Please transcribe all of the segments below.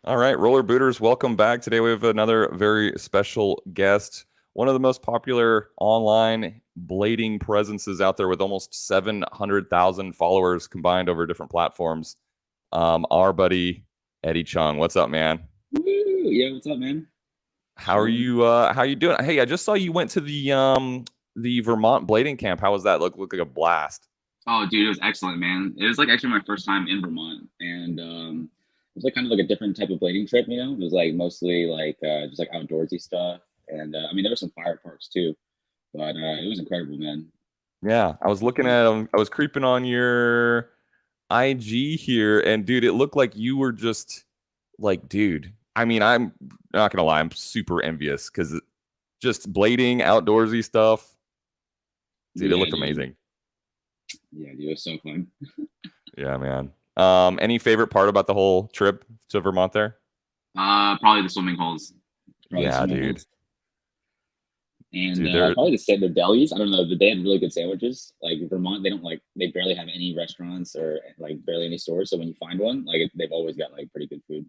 All right, roller booters, welcome back. Today we have another very special guest, one of the most popular online blading presences out there with almost 700,000 followers combined over different platforms. Our buddy Eddie Chung. What's up, man? Woo! Yeah, what's up, man? How are Chilling. you how you doing? Hey, I just saw you went to the Vermont blading camp. How was that? Look like a blast. Oh, dude, it was excellent, man. It was like actually my first time in Vermont, and it was like kind of like a different type of blading trip. It was like mostly like just like outdoorsy stuff, and I mean there were some fire parks too, but it was incredible, man. Yeah, I was looking at I was creeping on your IG here, and dude, it looked like you were just like, dude. I mean, I'm not gonna lie, I'm super envious because just blading, outdoorsy stuff, dude. It Yeah, looked dude. amazing. Yeah, dude, it was so fun. Yeah, man. Any favorite part about the whole trip to Vermont there? Probably the swimming holes. Probably the Yeah, swimming dude. holes. And Dude, they're probably the delis. I don't know, but they had really good sandwiches. Like Vermont, they don't like they barely have any restaurants or like barely any stores. So when you find one, like they've always got like pretty good food.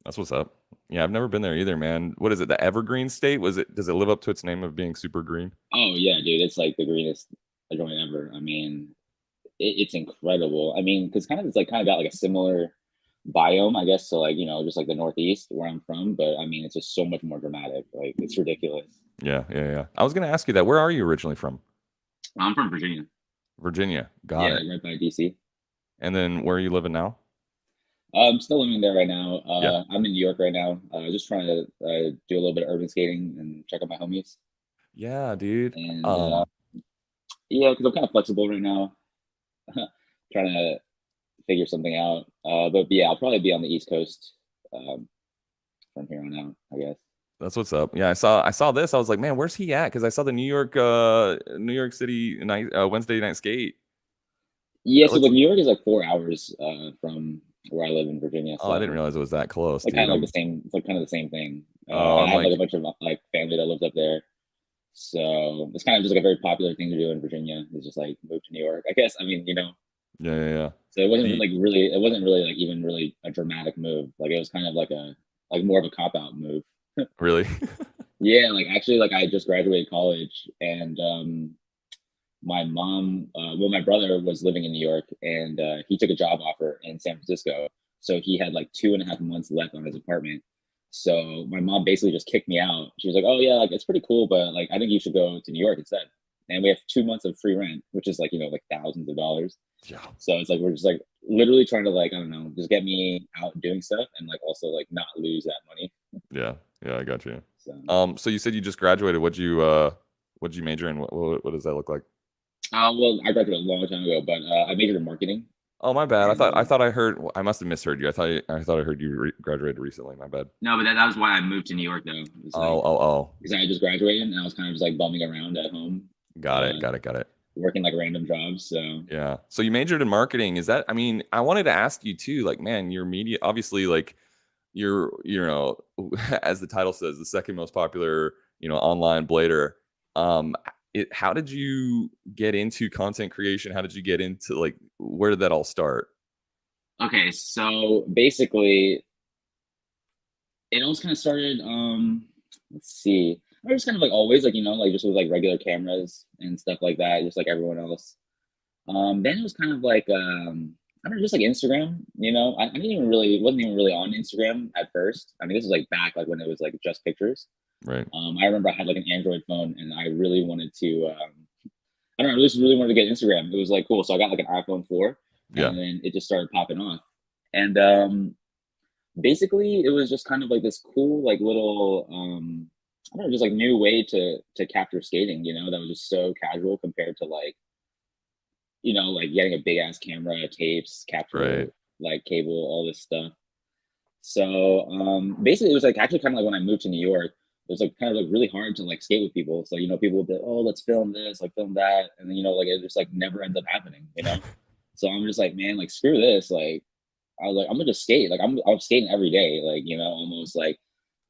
that's what's up. Yeah, I've never been there either, man. What is it? The Evergreen State? Was it? Does it live up to its name of being super green? Oh yeah, dude, it's like the greenest joint ever. I mean, it's incredible. I mean, because kind of it's like kind of got like a similar biome, I guess. So like just like the Northeast where I'm from, but I mean, it's just so much more dramatic. Like it's ridiculous. Yeah, yeah, yeah. I was gonna ask you that. Where are you originally from? I'm from Virginia. Virginia. Got Yeah, it. right by DC. And then where are you living now? I'm still living there right now. Yeah. I'm in New York right now. Just trying to do a little bit of urban skating and check out my homies. Yeah, dude. And yeah, because I'm kind of flexible right now, trying to figure something out. But yeah, I'll probably be on the East Coast um, from here on out, I guess. That's what's up. Yeah, I saw this. I was like, man, where's he at? Because I saw the New York City night Wednesday night skate. Yeah, That so looks. like New York is like 4 hours from where I live in Virginia, Oh, I didn't so realize it was that close, like kind dude. of like the same. It's like kind of the same thing. Oh, And I'm I have like like, a bunch of like family that lives up there, so it's kind of just like a very popular thing to do in Virginia. Is just like move to New York. I guess. I mean, yeah, yeah, yeah. so it wasn't The like really. It wasn't really like even really a dramatic move. Like it was kind of like a like more of a cop out move. really, Yeah, like actually, like I just graduated college, and my mom, well, my brother was living in New York, and he took a job offer in San Francisco. So he had like 2.5 months left on his apartment. So my mom basically just kicked me out. She was like, "Oh yeah, like it's pretty cool, but like I think you should go to New York instead." And we have 2 months of free rent, which is like like thousands of dollars. yeah, So it's like we're just like literally trying to like I don't know, just get me out doing stuff and like also like not lose that money. yeah, yeah. I got you. So So you said you just graduated. What'd you major in? What does that look like? well, I graduated a long time ago, but I majored in marketing, Oh, my bad. and I thought I heard. I must have misheard you. I thought I heard you graduated recently. My bad. no, but that was why I moved to New York though. It was Oh, like oh, oh. because I just graduated and I was kind of just like bumming around at home, Got it. uh, Got it. Got it. working like random jobs. So Yeah. So you majored in marketing. Is that? I mean, I wanted to ask you too. Like, man, your media obviously like you're as the title says, the second most popular online blader. Um, how did you get into content creation? How did you get into like where did that all start? okay, so basically it all kind of started. Let's see, I was kind of like always like like just with like regular cameras and stuff like that, just like everyone else. Then it was kind of like I don't know, just like Instagram. I didn't even really wasn't even really on Instagram at first. I mean, this was like back like when it was like just pictures. Right. I remember I had like an Android phone, and I really wanted to. I don't know, I just really wanted to get Instagram. It was like cool, so I got like an iPhone 4, Yeah. and then it just started popping off. And basically, it was just kind of like this cool, like little, I don't know, just like new way to capture skating. That was just so casual compared to like like getting a big ass camera, tapes, capture, Right. like cable, all this stuff. So basically, it was like actually kind of like when I moved to New York, it was like kind of like really hard to like skate with people. So people would be like, oh, let's film this, like film that, and then like it just like never ends up happening. So I'm just like, man, like screw this. Like I was like, I'm gonna just skate. Like I'm skating every day, like almost like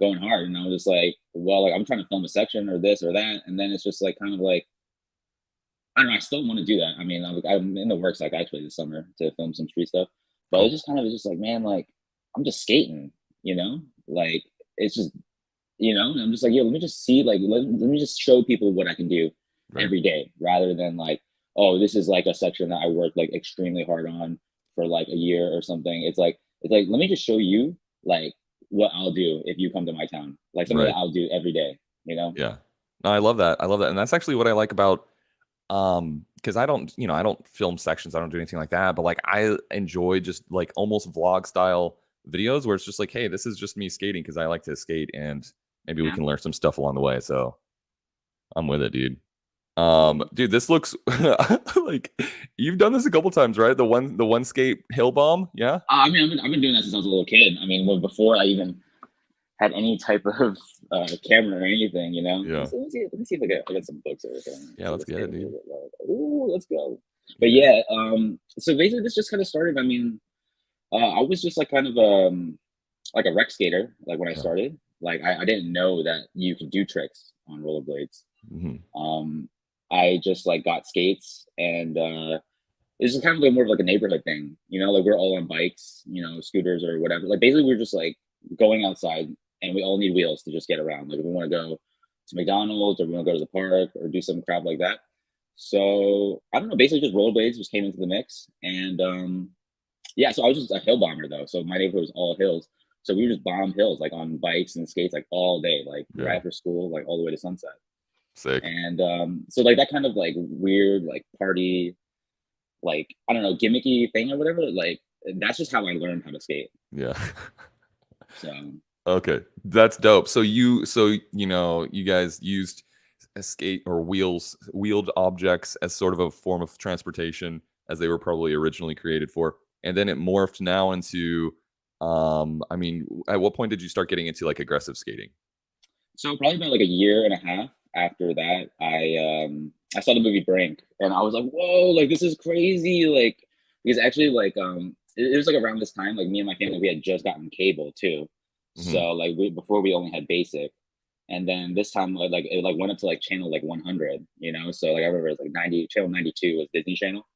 going hard. And I was just like, well, like I'm trying to film a section or this or that, and then it's just like kind of like I don't know. I still want to do that. I mean, I'm in the works like actually this summer to film some street stuff, but it Oh, just kind of is just like, man, like I'm just skating. you know, like it's just, and I'm just like, yeah, let me just see, like, let me just show people what I can do Right. every day rather than like, oh, this is like a section that I worked like extremely hard on for like a year or something. It's like, let me just show you like what I'll do if you come to my town, like something that Right. I'll do every day, you know? Yeah. No, I love that. I love that. And that's actually what I like about because I don't, I don't film sections, I don't do anything like that, but like I enjoy just like almost vlog style videos where it's just like, hey, this is just me skating because I like to skate and maybe we Yeah. can learn some stuff along the way. So I'm with it, dude. Yeah. Dude, this looks like you've done this a couple times, right? The one skate hill bomb, yeah? I mean, I've been doing that since I was a little kid. I mean, before I even had any type of camera or anything, you know. Yeah. Let me see if I got some books or anything. Yeah, So let's let's get get it, a little dude. bit like, ooh, let's go. But Yeah. yeah, so basically this just kind of started. I mean, I was just like kind of like a rec skater, like when I Yeah. started. Like I didn't know that you could do tricks on rollerblades. Mhm. Um, I just like got skates and it's just kind of like more of like a neighborhood thing, you know, like we're all on bikes, scooters or whatever. Like basically we're just like going outside and we all need wheels to just get around. Like if we want to go to McDonald's or we want to go to the park or do some crap like that. So I don't know, basically just rollerblades just came into the mix. And yeah, so I was just a hill bomber though. So my neighborhood was all hills. So we would just bomb hills like on bikes and skates like all day, like right Yeah. after school, like all the way to sunset. Sick. And so like that kind of like weird like party, like I don't know, gimmicky thing or whatever. Like that's just how I learned how to skate. Yeah. So Okay, that's dope. So you guys used a skate or wheeled objects as sort of a form of transportation as they were probably originally created for, and then it morphed now into, I mean, at what point did you start getting into like aggressive skating? probably about like a year and a half after that, I saw the movie Brink, and I was like, whoa, like this is crazy, like because actually like it was like around this time, like me and my family we had just gotten cable too, Hmm. so like before we only had basic, and then this time like it like went up to like channel like 100, so like I remember it was like 90, channel 92 was Disney Channel,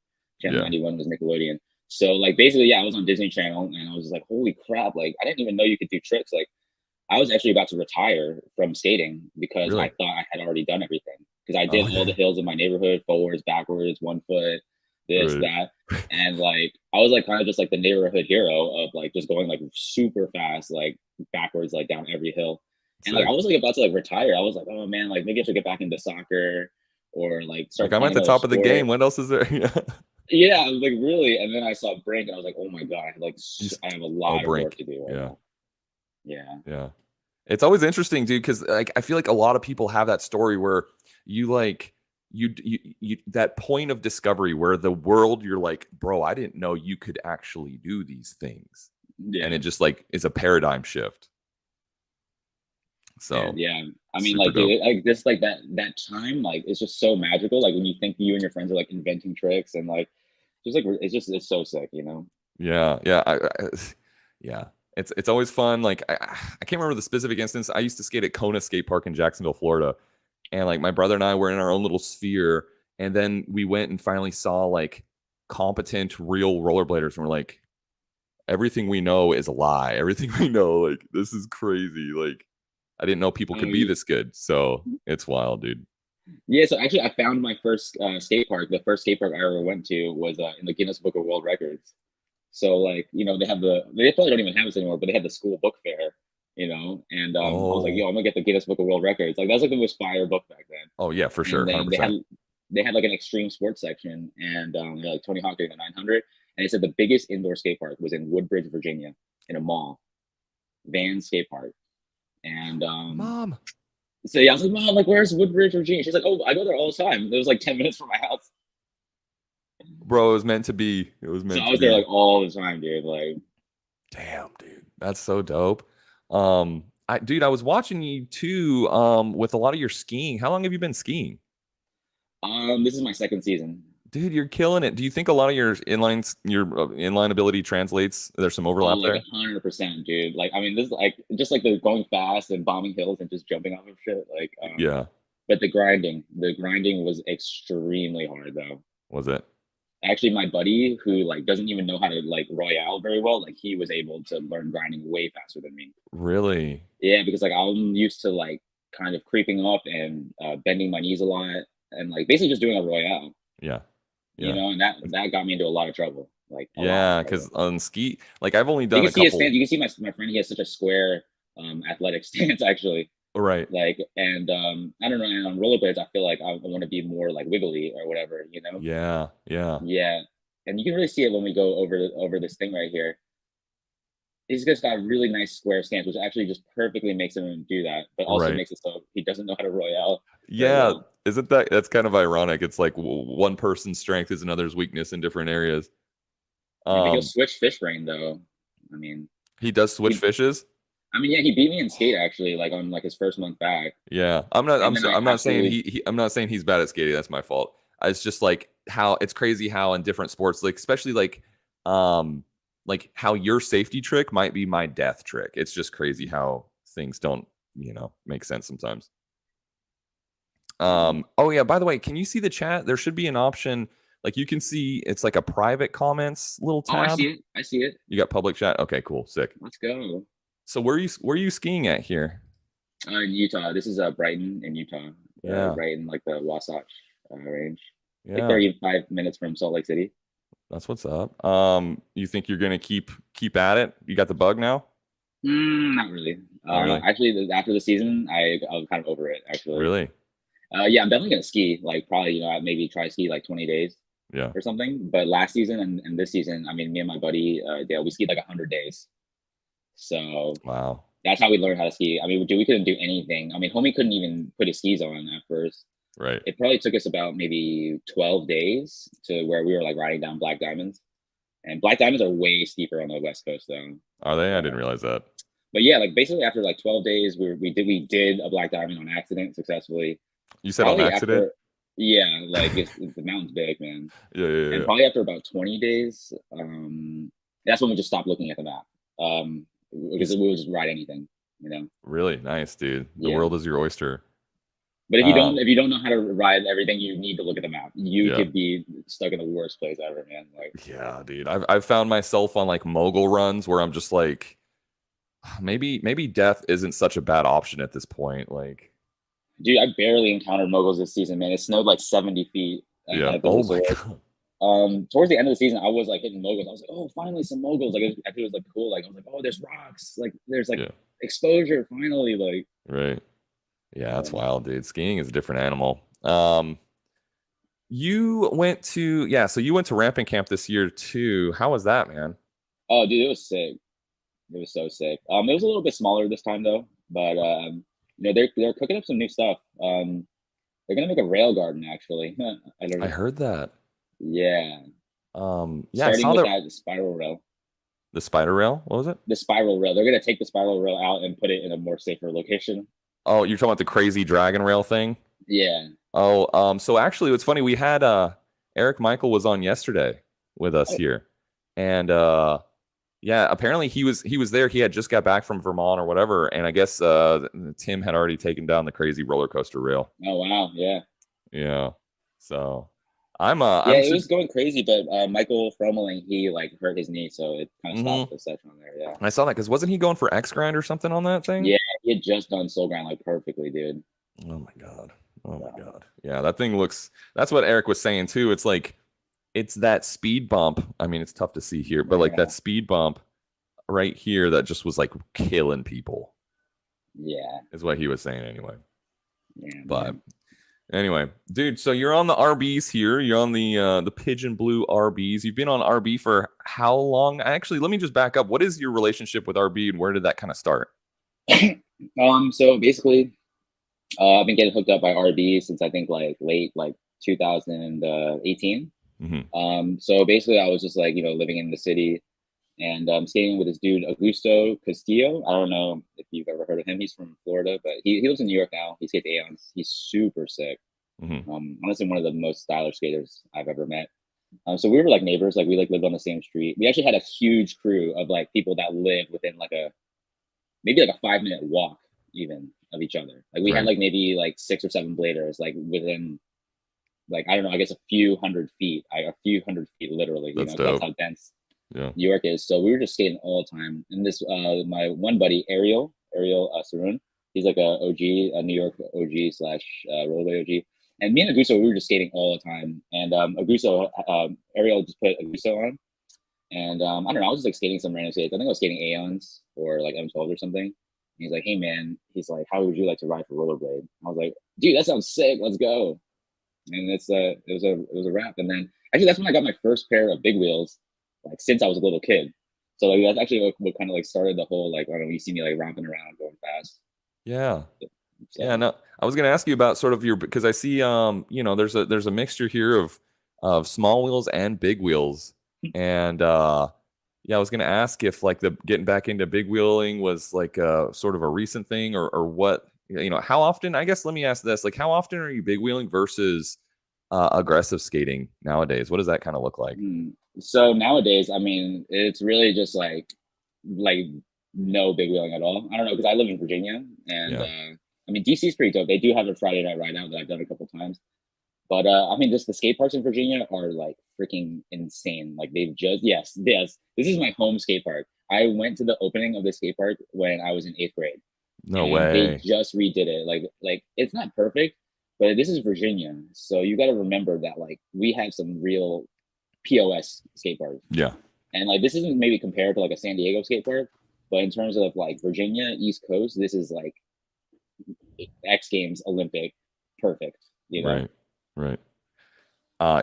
channel Yeah, 91 was Nickelodeon. So like basically yeah, I was on Disney Channel and I was just like, holy crap, like I didn't even know you could do tricks. Like I was actually about to retire from skating because I really. thought I had already done everything. Because I did Oh all the yeah, hills in my neighborhood, forwards, backwards, 1 foot, this, right. that. And like I was like kind of just like the neighborhood hero of like just going like super fast, like backwards, like down every hill. And like I Sick. was like about to like retire. I was like, oh man, like maybe I should get back into soccer or like Like start I'm playing at the another top of the sport. game. What else is there? Yeah. Yeah, I was like really. And then I saw Brink and I was like, oh my God, like Just I have a oh, lot of work brink. to do right Yeah, now. Yeah. yeah. It's always interesting, dude, because like I feel like a lot of people have that story where you like you that point of discovery where the world you're like, bro, I didn't know you could actually do these things, and Yeah. it just like is a paradigm shift. And So yeah, I mean, super like, dope. dude, like this, like that time, like, it's just so magical. Like when you think you and your friends are like inventing tricks and like, just like it's so sick, you know? Yeah, yeah, yeah. It's always fun. Like I can't remember the specific instance. I used to skate at Kona Skate Park in Jacksonville, Florida, and like my brother and I were in our own little sphere, and then we went and finally saw like competent real rollerbladers, and we're like, everything we know is a lie. Everything we know, like this is crazy. Like I didn't know people Oh could be this good. So it's wild, dude. yeah. So actually, I found my first skate park. The first skate park I ever went to was in the Guinness Book of World Records. So like, they probably don't even have this anymore, but they had the school book fair, and I was like, yo, Oh, I'm gonna get the Guinness Book of World Records. Like that's like the most fire book back then. oh yeah, for sure, And hundred then they had percent. like an extreme sports section, and they had, like Tony Hawk doing the 900. And they said the biggest indoor skate park was in Woodbridge, Virginia, in a mall, Van Skate Park. And Mom, so yeah, I was like, Mom, like where's Woodbridge, Virginia? She's like, oh, I go there all the time. It was like 10 minutes from my house, bro, it was meant to be. It was so meant I to was there be. like all the time, dude. Like, Damn, dude. That's so dope. I was watching you too, with a lot of your skiing. How long have you been skiing? this is my second season. Dude, you're killing it. Do you think a lot of your inline ability translates? There's some Oh, overlap like there? 100%, dude. Like, I mean, this is like just like the going fast and bombing hills and just jumping off of shit. Like, Yeah. but the grinding was extremely hard though. Was it? Actually, my buddy who like doesn't even know how to like royale very well, like he was able to learn grinding way faster than me. Really? Yeah, because like I'm used to like kind of creeping up and bending my knees a lot and like basically just doing a royale, Yeah. you Yeah. know, and that got me into a lot of trouble, like a lot of Yeah, because trouble. on ski, like I've only You done can a see his stance. couple. You can see my friend. He has such a square, athletic stance actually. Right. Like, and I don't know. And on rollerblades, I feel like I want to be more like wiggly or whatever, you know? Yeah. Yeah. Yeah, and you can really see it when we go over this thing right here. He's just got a really nice square stance, which actually just perfectly makes him do that, but also Right. makes it so he doesn't know how to royale very Yeah. well. Isn't that's kind of ironic? It's like one person's strength is another's weakness in different areas. Yeah, but he'll Um, switch fish brain though. I mean, he does switch he, fishes. yeah, he beat me in skate actually, like on like his first month back, Yeah, I'm not. and then I I'm not saying absolutely. I'm not saying he's bad at skating. That's my fault. It's just like how it's crazy how in different sports, like especially um, like how your safety trick might be my death trick. It's just crazy how things don't, make sense sometimes. Um, Oh yeah. By the way, can you see the chat? There should be an option. Like you can see, it's like a private comments little oh, I tab. see it. I see it. You got public chat. Okay, cool, sick. Let's go. So where are you skiing at here? In Utah, this is Brighton in Utah, Yeah, right in like the Wasatch range, like yeah. 35 minutes from Salt Lake City. That's what's up. You think you're gonna keep at it? You got the bug now? Not really. Not really. Actually, after the season, I'm kind of over it. Actually, Really? yeah, I'm definitely gonna ski. Like probably, maybe try ski like 20 days Yeah. or something. But last season and this season, I mean, me and my buddy Dale, we skied like 100 days. So Wow. that's how we learned how to ski. I mean, we couldn't do anything. I mean, homie couldn't even put his skis on at first. Right. It probably took us about maybe 12 days to where we were like riding down Black Diamonds. And Black Diamonds are way steeper on the West Coast though. Are they? I didn't Uh, realize that. but yeah, like basically after like 12 days, we did a Black Diamond on accident successfully. You said on Probably accident? after, yeah, like the mountain's big, man. Yeah, yeah, And yeah. probably after about 20 days, that's when we just stopped looking at the map. You Because we would just ride anything, you know. really nice, dude. The Yeah. world is your oyster. But Um, if you don't know how to ride everything, you need to look at the map. You yeah. could be stuck in the worst place ever, man. Like, Yeah, dude. I've found myself on like mogul runs where I'm just like, maybe death isn't such a bad option at this point. Like, dude, I barely encountered moguls this season, man. It snowed like 70 feet yeah. at the Oh my resort. god. Towards the end of the season, I was like hitting moguls. I was like, oh, finally some moguls. Like, I think it was like cool. Like, I was like, oh, there's rocks. Like, there's like Yeah. exposure finally. Like, Right. Yeah, that's um, wild, dude. Skiing is a different animal. So you went to ramping camp this year too. How was that, man? oh, dude, it was sick. It was so sick. It was a little bit smaller this time though, but they're cooking up some new stuff. They're gonna make a rail garden actually. I don't I know. heard that. Yeah, Yeah, I starting saw with the that spiral rail. the spider rail. What was it? The spiral rail. They're gonna take the spiral rail out and put it in a more safer location. Oh, you're talking about the crazy dragon rail thing? Yeah. Oh, so actually, it's funny. We had Eric Michael was on yesterday with us Oh, here, and yeah, apparently he was there. He had just got back from Vermont or whatever, and I guess Tim had already taken down the crazy roller coaster rail. oh wow. Yeah. Yeah, so Yeah, I'm it super. was going crazy, but Michael Fromeling, he like hurt his knee, so it kind of Hmm. stopped the session on there. Yeah. I saw that because wasn't he going for X grind or something on that thing? Yeah, he had just done soul grind like perfectly, dude. Oh my god. Oh my Yeah. god. Yeah, that thing looks. That's what Eric was saying too. It's like it's that speed bump. I mean, it's tough to see here, but like that Yeah. speed bump right here that just was like killing people Yeah. is what he was saying anyway. Yeah, But man. anyway, dude, so you're on the RBs here. You're on the Pigeon Blue RBs. You've been on RB for how long? Actually, let me just back up. What is your relationship with RB and where did that kind of start? So basically, I've been getting hooked up by RB since I think like late like 2018. Hmm. So basically, I was just like living in the city and skating with this dude Augusto Castillo. I don't know if you've ever heard of him. He's from Florida, but he lives in New York now. He skates Aeons. He's super sick. Hmm. Honestly, one of the most stylish skaters I've ever met. So we were like neighbors. Like we like lived on the same street. We actually had a huge crew of like people that lived within like a maybe like a 5 minute walk even of each other. Like we had Right. like maybe like 6 or 7 bladers like within like, I don't know, I guess a few hundred feet, a few hundred feet literally, That's that's dope. how dense Yeah. New York is. So we were just skating all the time. And this, my one buddy, Ariel Saroon, he's like a OG, a New York OG slash rollerblade OG. And me and Aguso, we were just skating all the time. And Aguso, Ariel just put Aguso on. And I don't know, I was just like skating some random skates. I think I was skating Aeons or like M12 or something. And he's like, hey man, he's like, how would you like to ride for rollerblade? I was like, dude, that sounds sick. Let's go. And it was a wrap. And then actually that's when I got my first pair of big wheels, like since I was a little kid. So like that's actually what kind of like started the whole like, I don't know, you see me like romping around going fast. Yeah. So, Yeah, no, I was going to ask you about sort of your, because I see, there's a mixture here of small wheels and big wheels, and yeah, I was going to ask if like the getting back into big wheeling was like a sort of a recent thing, or what, how often? I guess let me ask this: like, how often are you big wheeling versus aggressive skating nowadays? What does that kind of look like? so nowadays, I mean, it's really just like no big wheeling at all. I don't know because I live in Virginia, and Yeah, I mean DC is pretty dope. They do have a Friday night ride out that I've done a couple times. But I mean, just the skate parks in Virginia are like freaking insane. Like they've just yes. This is my home skate park. I went to the opening of the skate park when I was in 8th grade, no and they way. just redid it. Like it's not perfect, but this is Virginia, so you got to remember that like we have some real POS skate parks, Yeah, and like this isn't maybe compared to like a San Diego skate park, but in terms of like Virginia East Coast, this is like X Games Olympic perfect. right, right.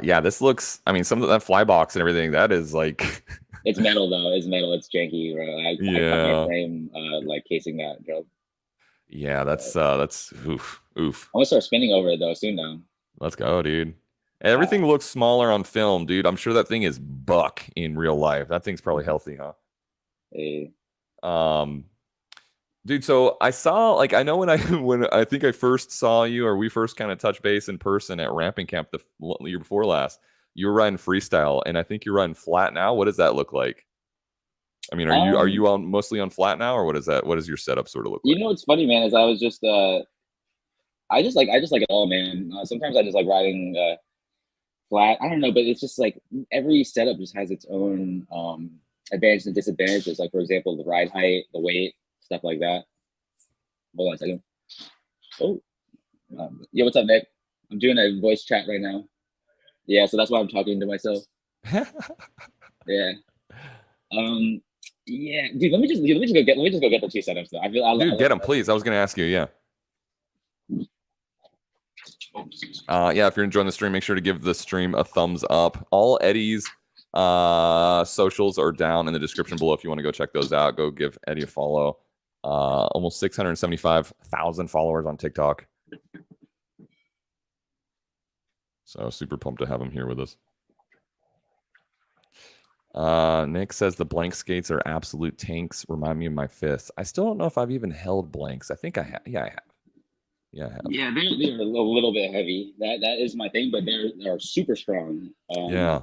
Yeah, this looks. I mean, some of that fly box and everything. That is like, It's metal though. It's metal. It's janky, bro. I cut my yeah, frame like casing that joke. yeah. But That's oof, oof. I'm gonna start spinning over it though soon now. Let's go, dude. Uh, Everything looks smaller on film, dude. I'm sure that thing is buck in real life. That thing's probably healthy, huh? eh, Um, dude. So I saw, like, I know when I when I think I first saw you, or we first kind of touched base in person at Ramping Camp the year before last. You were riding freestyle, and I think you're riding flat now. What does that look like? I mean, are um, you on mostly on flat now, or what is that? What does your setup sort of look you like? know what's funny, man, is I was just I just like it all, man. Sometimes I just like riding flat. I don't know, but it's just like every setup just has its own advantages and disadvantages. Like for example, the ride height, the weight, stuff like that. Hold on a second. Oh, yo, what's up, Nick? I'm doing a voice chat right now. Yeah, so that's why I'm talking to myself. Yeah. Um, yeah, dude. Let me just go get the two setups though. I Dude, love get them, that. please. I was gonna ask you. Yeah. Yeah, if you're enjoying the stream, make sure to give the stream a thumbs up. All Eddie's socials are down in the description below if you want to go check those out. Go give Eddie a follow. Almost 675,000 followers on TikTok. So super pumped to have him here with us. Nick says the blank skates are absolute tanks. Remind me of my fists. I still don't know if I've even held blanks. I think I have. Yeah, I have. Yeah, I have. Yeah, they're a little bit heavy. That is my thing, but they're super strong. Yeah.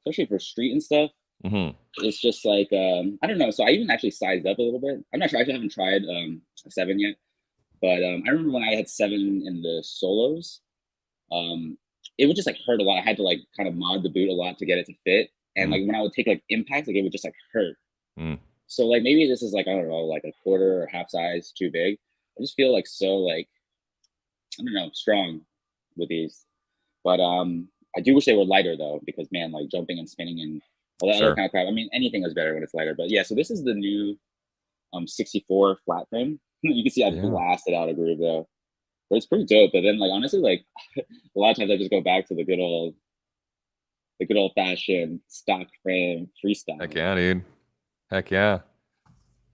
Especially for street and stuff. Mm-hmm. It's just like I don't know. So I even actually sized up a little bit. I'm not sure. I actually haven't tried a 7 yet, but I remember when I had 7 in the solos. Um, it would just like hurt a lot. I had to like kind of mod the boot a lot to get it to fit, and like when I would take like impacts, like it would just like hurt. Mm. So like maybe this is like I don't know, like a quarter or half size too big. I just feel like so like I don't know, strong with these. But I do wish they were lighter though, because man, like jumping and spinning and all that other Sure. kind of crap. I mean, anything is better when it's lighter. But yeah, so this is the new 64 flat frame. You can see I Yeah. blasted out a groove though. But it's pretty dope. But then like honestly, like a lot of times I just go back to the good old fashioned stock frame freestyle. Heck yeah, dude. Heck yeah.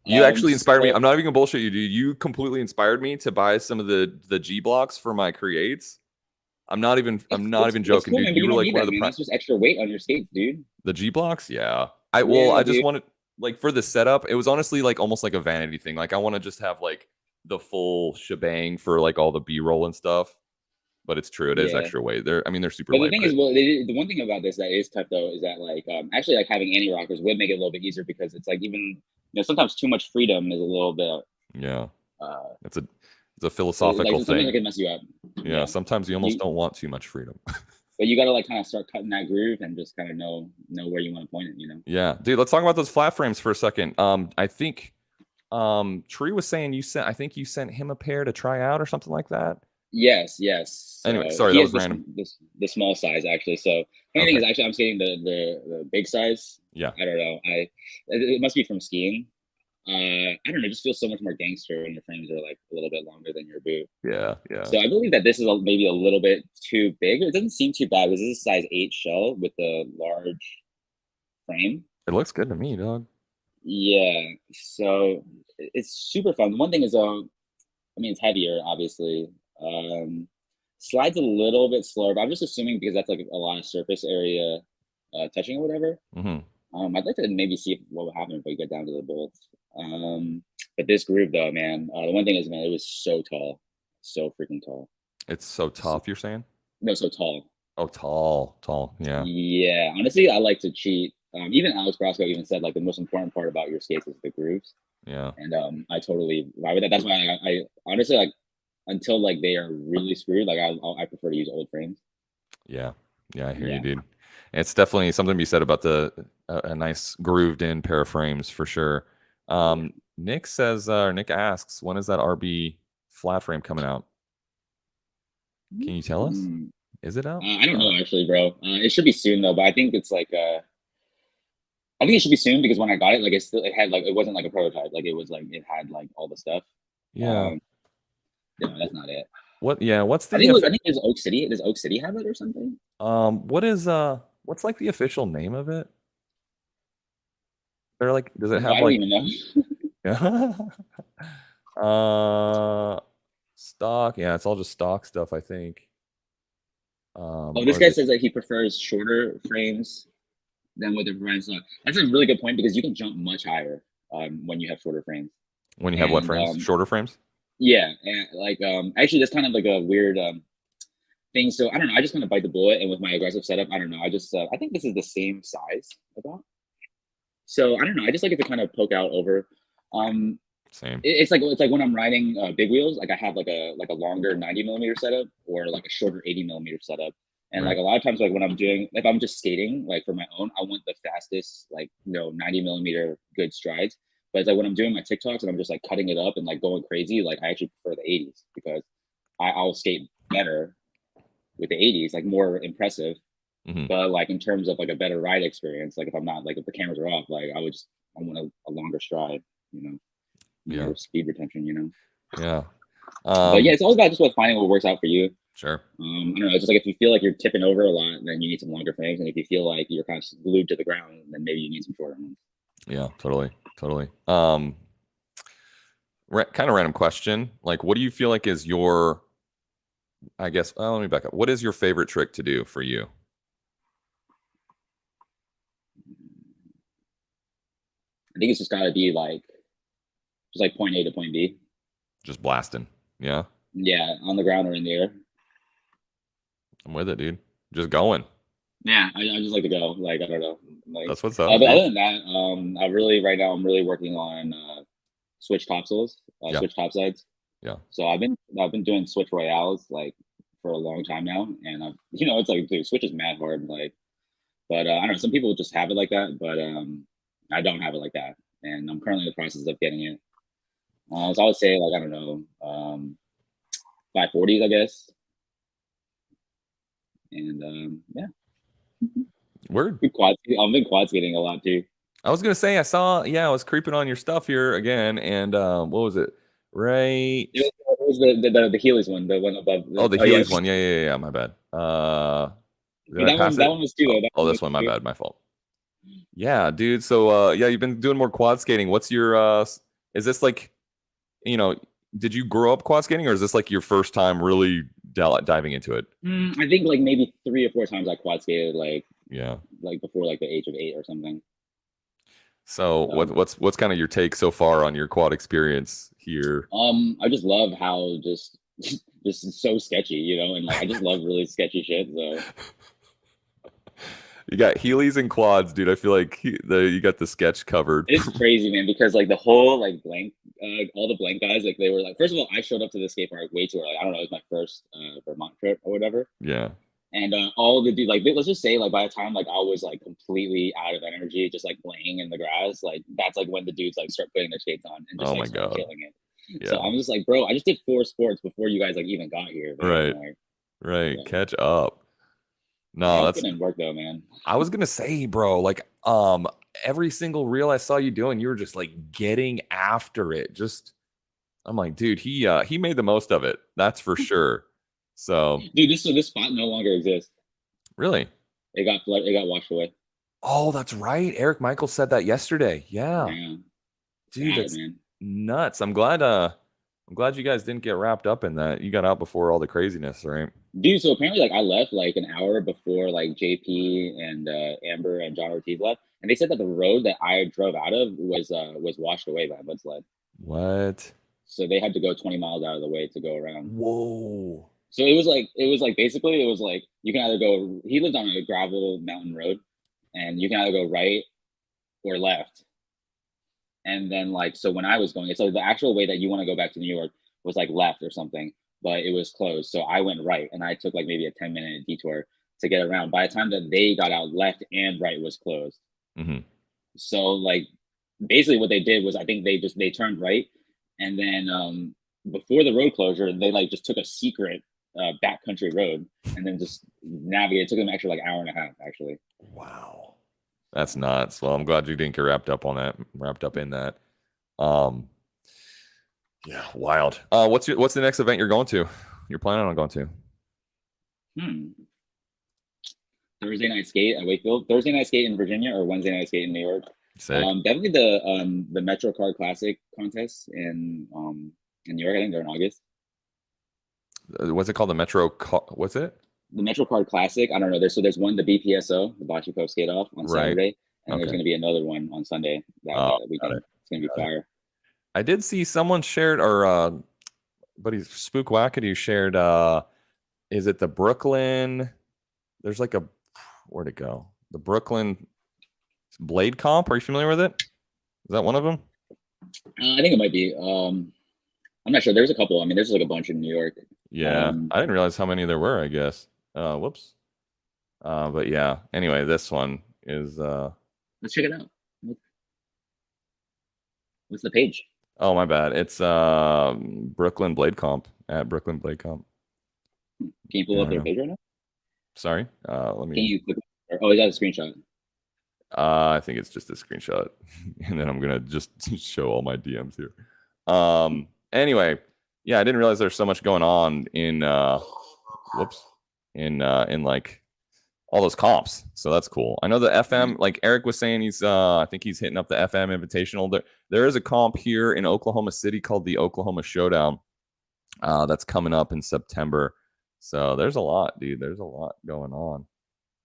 You actually inspired me. So I'm not even gonna bullshit you, dude. You completely inspired me to buy some of the G blocks for my creates. I'm not even it's joking, cool, dude. man, but You you were don't like need one of that, the man. That's just extra weight on your skates, dude. the G blocks. Yeah. Yeah, I just dude. wanted, like, for the setup. It was honestly like almost like a vanity thing. Like I want to just have like the full shebang for like all the B-roll and stuff. But it's true. It is Yeah. extra weight. They're super But the thing is, lightweight. well, the one thing about this that is tough though is that like actually like having anti rockers would make it a little bit easier because it's like even sometimes too much freedom is a little bit Yeah. uh It's a like philosophical sometimes it thing. can mess you up. Yeah. Yeah. Sometimes you almost You don't want too much freedom. but you got to like kind of start cutting that groove and just kind of know where you want to point it, you know. Yeah, dude. Let's talk about those flat frames for a second. I think Tree was saying I think you sent him a pair to try out or something like that. Yes, yes. Anyway, So sorry, he that has was random. the small size actually. So funny thing Okay. is actually I'm skating the big size. Yeah. I don't know. It must be from skiing. I don't know. It just feels so much more gangster when your frames are like a little bit longer than your boot. Yeah. Yeah. So I believe that this is maybe a little bit too big. It doesn't seem too bad because this is a size 8 shell with the large frame. It looks good to me, dog. Yeah. So it's super fun. One thing is, I mean, it's heavier, obviously. Um, Slides a little bit slower, but I'm just assuming because that's like a lot of surface area touching or whatever. Mm-hmm. I'd like to maybe see what would happen if we get down to the bolts. But this groove, though, man, the one thing is, man, it was so tall, so freaking tall. It's so tough. You're saying? No, so tall. Oh, tall, tall. Yeah. Yeah, honestly, I like to cheat. Even Alex Brasco even said like the most important part about your skates is the grooves, Yeah. and I totally vibe with that. That's why I honestly like until like they are really screwed, like I prefer to use old frames. Yeah. Yeah. I hear Yeah. you, dude. It's definitely something to be said about a nice grooved in pair of frames for sure. Nick says, or Nick asks, when is that RB flat frame coming out? Can you tell us? Is it out? I don't know actually, bro. It should be soon though, but I think it's like I think it should be soon because when I got it, like it had like it wasn't like a prototype, like it was like it had like all the stuff. Yeah. No, that's not it. What? Yeah. What's the? I think it's Oak City. Does Oak City have it or something? What is what's like the official name of it? They're like, does it No, have I don't like? even know. Stock. Yeah, it's all just stock stuff, I think. Oh, this guy says that he prefers shorter frames than what the brands are. That's a really good point because you can jump much higher when you have shorter frames. When you have what frames? Shorter frames? Yeah, and like actually that's kind of like a weird thing. So I don't know. I just kind of bite the bullet, and with my aggressive setup, I don't know. I think this is the same size about. So I don't know. I just like it to kind of poke out over. Same. It's like when I'm riding big wheels, like I have like a longer 90mm setup or like a shorter 80mm setup. And Right. like a lot of times, like when I'm doing, if I'm just skating, like for my own, I want the fastest, like 90mm good strides. But it's like when I'm doing my TikToks and I'm just like cutting it up and like going crazy, like I actually prefer the 80s because I'll skate better with the 80s, like more impressive. Mhm. But like in terms of like a better ride experience, like if I'm not like if the cameras are off, like I want a longer stride, more speed retention. Yeah. But yeah, it's all about just what finding what works out for you. Sure. I don't know. It's just like if you feel like you're tipping over a lot, then you need some longer frames, and if you feel like you're kind of glued to the ground, then maybe you need some shorter ones. Yeah, totally. Kind of random question. Like, what do you feel like is your? I guess. Let me back up. What is your favorite trick to do for you? I think it's just got to be like, just like point A to point B. Just blasting. Yeah. Yeah, on the ground or in the air. I'm with it, dude. Just going. Yeah, I just like to go. Like I don't know. Like that's what's up. But other than that, I'm really working on switch topsoils, switch topsides. Yeah. So I've been doing switch royales like for a long time now, and it's like dude, switch is mad hard. Like, but I don't know. Some people just have it like that, but I don't have it like that, and I'm currently in the process of getting it. So I would say like I don't know, 540s, I guess. And yeah. Word. I've been quad skating a lot too. I was gonna say I was creeping on your stuff here again, and what was it? Right. It was the Heelys one, the one above. The Heelys one. Yeah. My bad. That one was too. This one. My bad. My fault. Yeah, dude. So you've been doing more quad skating. What's your? Is this like, did you grow up quad skating, or is this like your first time really diving into it? I think like maybe 3 or 4 times I quad skated, like before like the age of 8 or something. So what's kind of your take so far on your quad experience here? I just love how just so sketchy, and like I just love really sketchy shit. So you got Heelys and quads, dude. I feel like you got the sketch covered. It's crazy, man, because like the whole like blank, all the blank guys, like they were like, first of all, I showed up to the skate park way too early. I don't know, it was my first Vermont trip or whatever. Yeah. And all the dude, like, let's just say, like, by the time like I was like completely out of energy, just like laying in the grass, like that's like when the dudes like start putting their skates on and just Oh like my start God. killing it. So Yeah. I'm just like, bro, I just did 4 sports before you guys like even got here, man. Right. Like, Right. yeah, Catch up. yeah, No, I'm that's putting in work though, man. I was gonna say, bro, like every single reel I saw you doing, you were just like getting after it. Just I'm like, dude, he made the most of it. That's for sure. So Dude, this spot no longer exists. really. It got flooded. It got washed away. Oh, that's right. Eric Michael said that yesterday. Yeah. Yeah, Dude, sad, that's man. nuts. I'm glad you guys didn't get wrapped up in that. You got out before all the craziness, right? Dude, so apparently, like, I left like an hour before like JP and Amber and John Ortiz left, and they said that the road that I drove out of was washed away by a mudslide. What? So they had to go 20 miles out of the way to go around. Whoa. So it was like basically it was like you can either go. He lived on a gravel mountain road, and you can either go right or left. And then like so when I was going, so the actual way that you want to go back to New York was like left or something, but it was closed. So I went right, and I took like maybe a 10-minute detour to get around. By the time that they got out, left and right was closed. Hmm. So like basically what they did was I think they turned right, and then before the road closure they like just took a secret backcountry road and then just navigated. It took them actually like hour and a half actually. Wow. That's nuts. Well, I'm glad you didn't get wrapped up in that. Um, yeah, wild. What's the next event you're going to? You're planning on going to? Hmm. Thursday night skate at Wakefield. Thursday night skate in Virginia or Wednesday night skate in New York. Sick. Definitely the Metro Card Classic contest in New York. I think they're in August. What's it called? What's it? The Metro Card Classic. I don't know. There's one, the BPSO, the Bocce Pro Skate Off on Right. Saturday, and there's Okay. going to be another one on Sunday Oh, that got weekend. it. It's going to be Got it. fire. I did see someone shared, or buddy Spook Wackadoo shared. Is it the Brooklyn? There's like a where'd it go? The Brooklyn Blade Comp. Are you familiar with it? Is that one of them? I think it might be. I'm not sure. There's a couple. I mean, there's like a bunch in New York. Yeah, Um, I didn't realize how many there were. I guess. Whoops. But yeah. Anyway, this one is. let's check it out. What's the page? Oh my bad. It's Brooklyn Blade Comp at Brooklyn Blade Comp. Can you pull up their Yeah. page right now? Sorry. Let Can me. you click? Oh, is that a screenshot? I think it's just a screenshot, and then I'm gonna just show all my DMs here. Anyway, yeah, I didn't realize there's so much going on in whoops, in like all those comps. So that's cool. I know the FM, like Eric was saying, I think he's hitting up the FM Invitational. There is a comp here in Oklahoma City called the Oklahoma Showdown. That's coming up in September. So there's a lot, dude. There's a lot going on.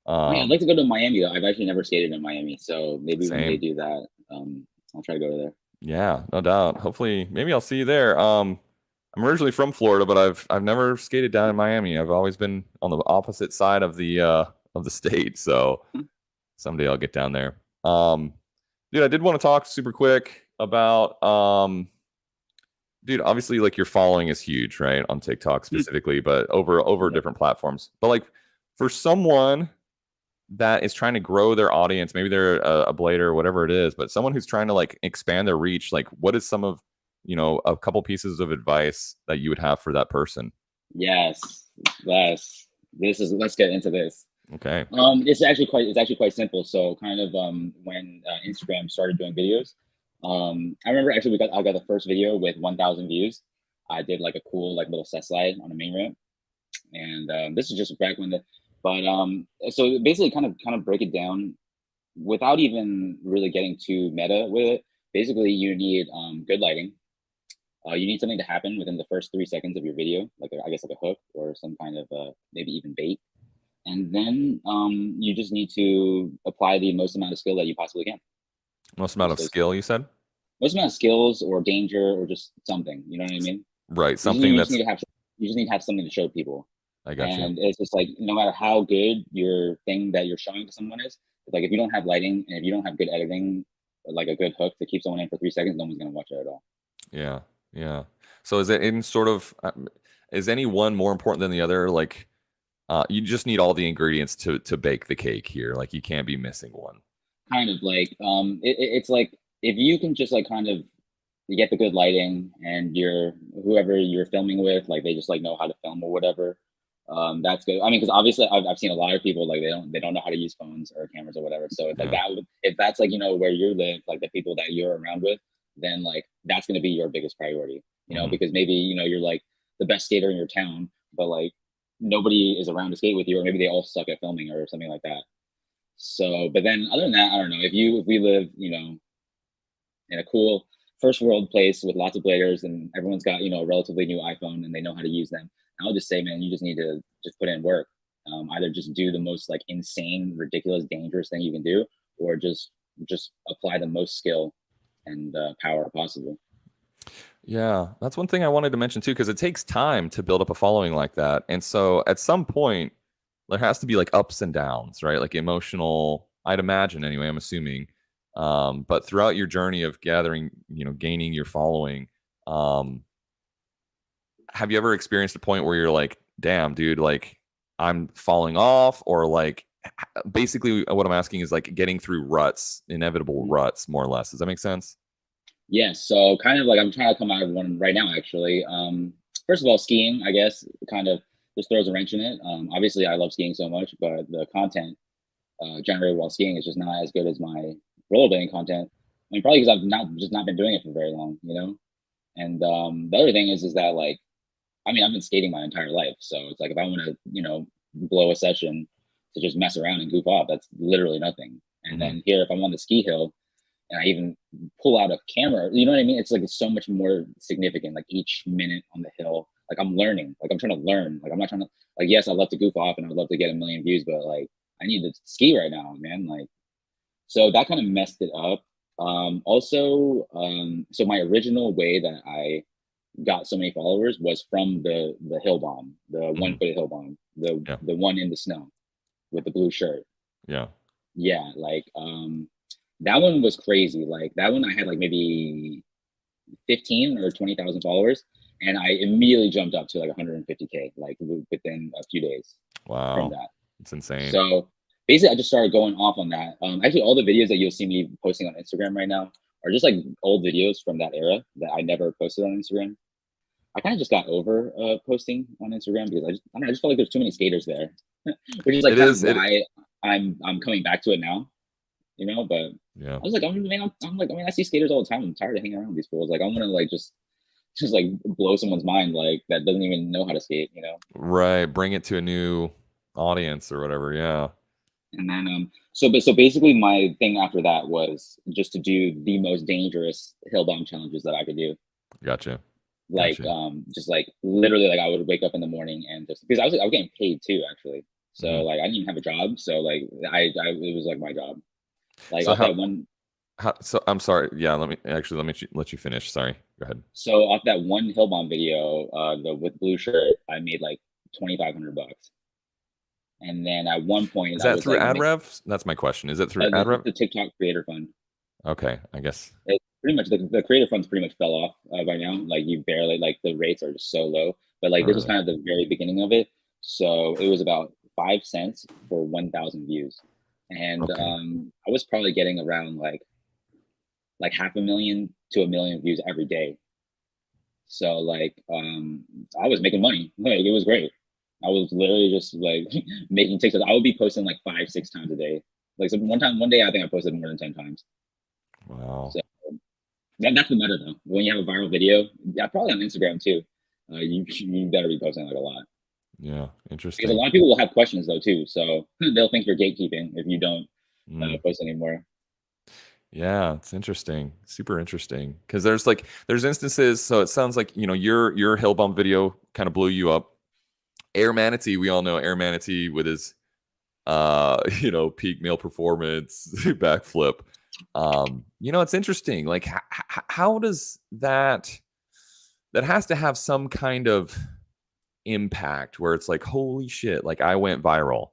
Oh, yeah, I'd like to go to Miami though. I've actually never skated in Miami, so maybe when they Same. do that, I'll try to go there. Yeah, no doubt. Hopefully, maybe I'll see you there. I'm originally from Florida, but I've never skated down in Miami. I've always been on the opposite side of the state. So someday I'll get down there. Dude, I did want to talk super quick about dude, obviously like your following is huge, right? On TikTok specifically, but over Yeah. different platforms. But like for someone that is trying to grow their audience, maybe they're a blader or whatever it is, but someone who's trying to like expand their reach, like what is some of, a couple pieces of advice that you would have for that person? Yes, yes. Let's get into this. Okay. It's actually quite simple. So kind of when Instagram started doing videos, I remember actually I got the first video with 1,000 views. I did like a cool like little set slide on a main ramp, and this is just back when but so basically kind of break it down without even really getting too meta with it. Basically, you need good lighting. You need something to happen within the first 3 seconds of your video, like I guess like a hook or some kind of maybe even bait. And then you just need to apply the most amount of skill that you possibly can. Most amount of skill, you said? Most amount of skills or danger or just something. You know what I mean? Right. You Something just that's, need to have you just need to have something to show people. I got you. And it's just like no matter how good your thing that you're showing to someone is, like if you don't have lighting and if you don't have good editing, like a good hook to keep someone in for 3 seconds, no one's gonna watch it at all. Yeah. Yeah. So is it in sort of, is any one more important than the other? Like, You just need all the ingredients to bake the cake here. Like you can't be missing one. Kind of like it's like if you can just like kind of you get the good lighting and your whoever you're filming with, like they just like know how to film or whatever. That's good. I mean, because obviously I've seen a lot of people like they don't know how to use phones or cameras or whatever. So it's like Yeah. that would, if that's like where you live, like the people that you're around with, then like that's going to be your biggest priority. Mhm. Because maybe you're like the best skater in your town, but like nobody is around to skate with you, or maybe they all suck at filming or something like that. So, but then other than that, I don't know. If we live, in a cool first world place with lots of bladers and everyone's got, a relatively new iPhone and they know how to use them, I would just say, man, you just need to just put in work. Either just do the most like insane, ridiculous, dangerous thing you can do, or just apply the most skill and power possible. Yeah, that's one thing I wanted to mention too, because it takes time to build up a following like that. And so at some point, there has to be like ups and downs, right? Like emotional, I'd imagine anyway, I'm assuming. But throughout your journey of gathering, gaining your following, um, have you ever experienced a point where you're like, damn, dude, like I'm falling off, or like basically what I'm asking is like getting through ruts, inevitable Mhm. ruts, more or less. Does that make sense? Yeah, so kind of like I'm trying to come out of one right now, actually. First of all, skiing, I guess, kind of just throws a wrench in it. Obviously, I love skiing so much, but the content generated while skiing is just not as good as my rollerblading content. I mean, probably because I've not been doing it for very long. And the other thing is that like, I mean, I've been skating my entire life, so it's like if I want to, blow a session to just mess around and goof off, that's literally nothing. And Hmm. then here, if I'm on the ski hill and I even pull out a camera, you know what I mean? It's like it's so much more significant. Like each minute on the hill, like I'm learning, like I'm trying to learn. Like I'm not trying to, like, yes, I love to goof off and I'd love to get a million views, but like I need to ski right now, man. Like, so that kind of messed it up. So my original way that I got so many followers was from the hill bomb, the Hmm. 1 foot hill bomb, the Yeah. the one in the snow with the blue shirt. Yeah. Yeah, like that one was crazy. Like that one I had like maybe 15 or 20,000 followers, and I immediately jumped up to like 150K like within a few days from Wow. that. It's insane. So basically, I just started going off on that. Actually, all the videos that you'll see me posting on Instagram right now are just like old videos from that era that I never posted on Instagram. I kind of just got over posting on Instagram because I don't know, I just felt like there's too many skaters there, which is like It kind of is. why I'm coming back to it now. But Yeah. I was like, I'm like, I mean, I see skaters all the time. I'm tired of hanging around with these fools. Like, I want to like just like blow someone's mind like that doesn't even know how to skate. Right. Bring it to a new audience or whatever. Yeah. And then so basically my thing after that was just to do the most dangerous hill bomb challenges that I could do. Gotcha. Like Gotcha. just like literally like I would wake up in the morning and just because I was getting paid too actually. So Hmm. like I didn't even have a job. So like I it was like my job. Like So off how, that one so I'm sorry. Yeah. Let you finish. Sorry. Go ahead. so off that one hill bomb video, the with blue shirt, I made like 2,500 bucks. And then at one point Is I that was through like AdRev? That's my question. Is it through AdRev? the TikTok creator fund. Okay. I guess. It's pretty much the creator funds pretty much fell off by now. Like you barely like the rates are just so low. But like Oh, this was really? kind of the very beginning of it. So it was about 5 cents for 1,000 views. And Okay. I was probably getting around like half a million to a million views every day. So like I was making money. Like it was great. I was literally just like making TikToks. I would be posting like 5, 6 times a day. Like so one day I think I posted more than 10 times. Wow. So that's the meta though. When you have a viral video, yeah, probably on Instagram too. You better be posting like a lot Yeah. because a Interesting. lot of people will have questions though too. So they'll think you're gatekeeping if you don't Mm. post anymore. Yeah, it's interesting. Super interesting. Because there's instances. So it sounds like your hill bump video kind of blew you up. Air Manatee, we all know Air Manatee with his peak male performance backflip. It's interesting. Like how does that has to have some kind of impact where it's like, holy shit, like I went viral.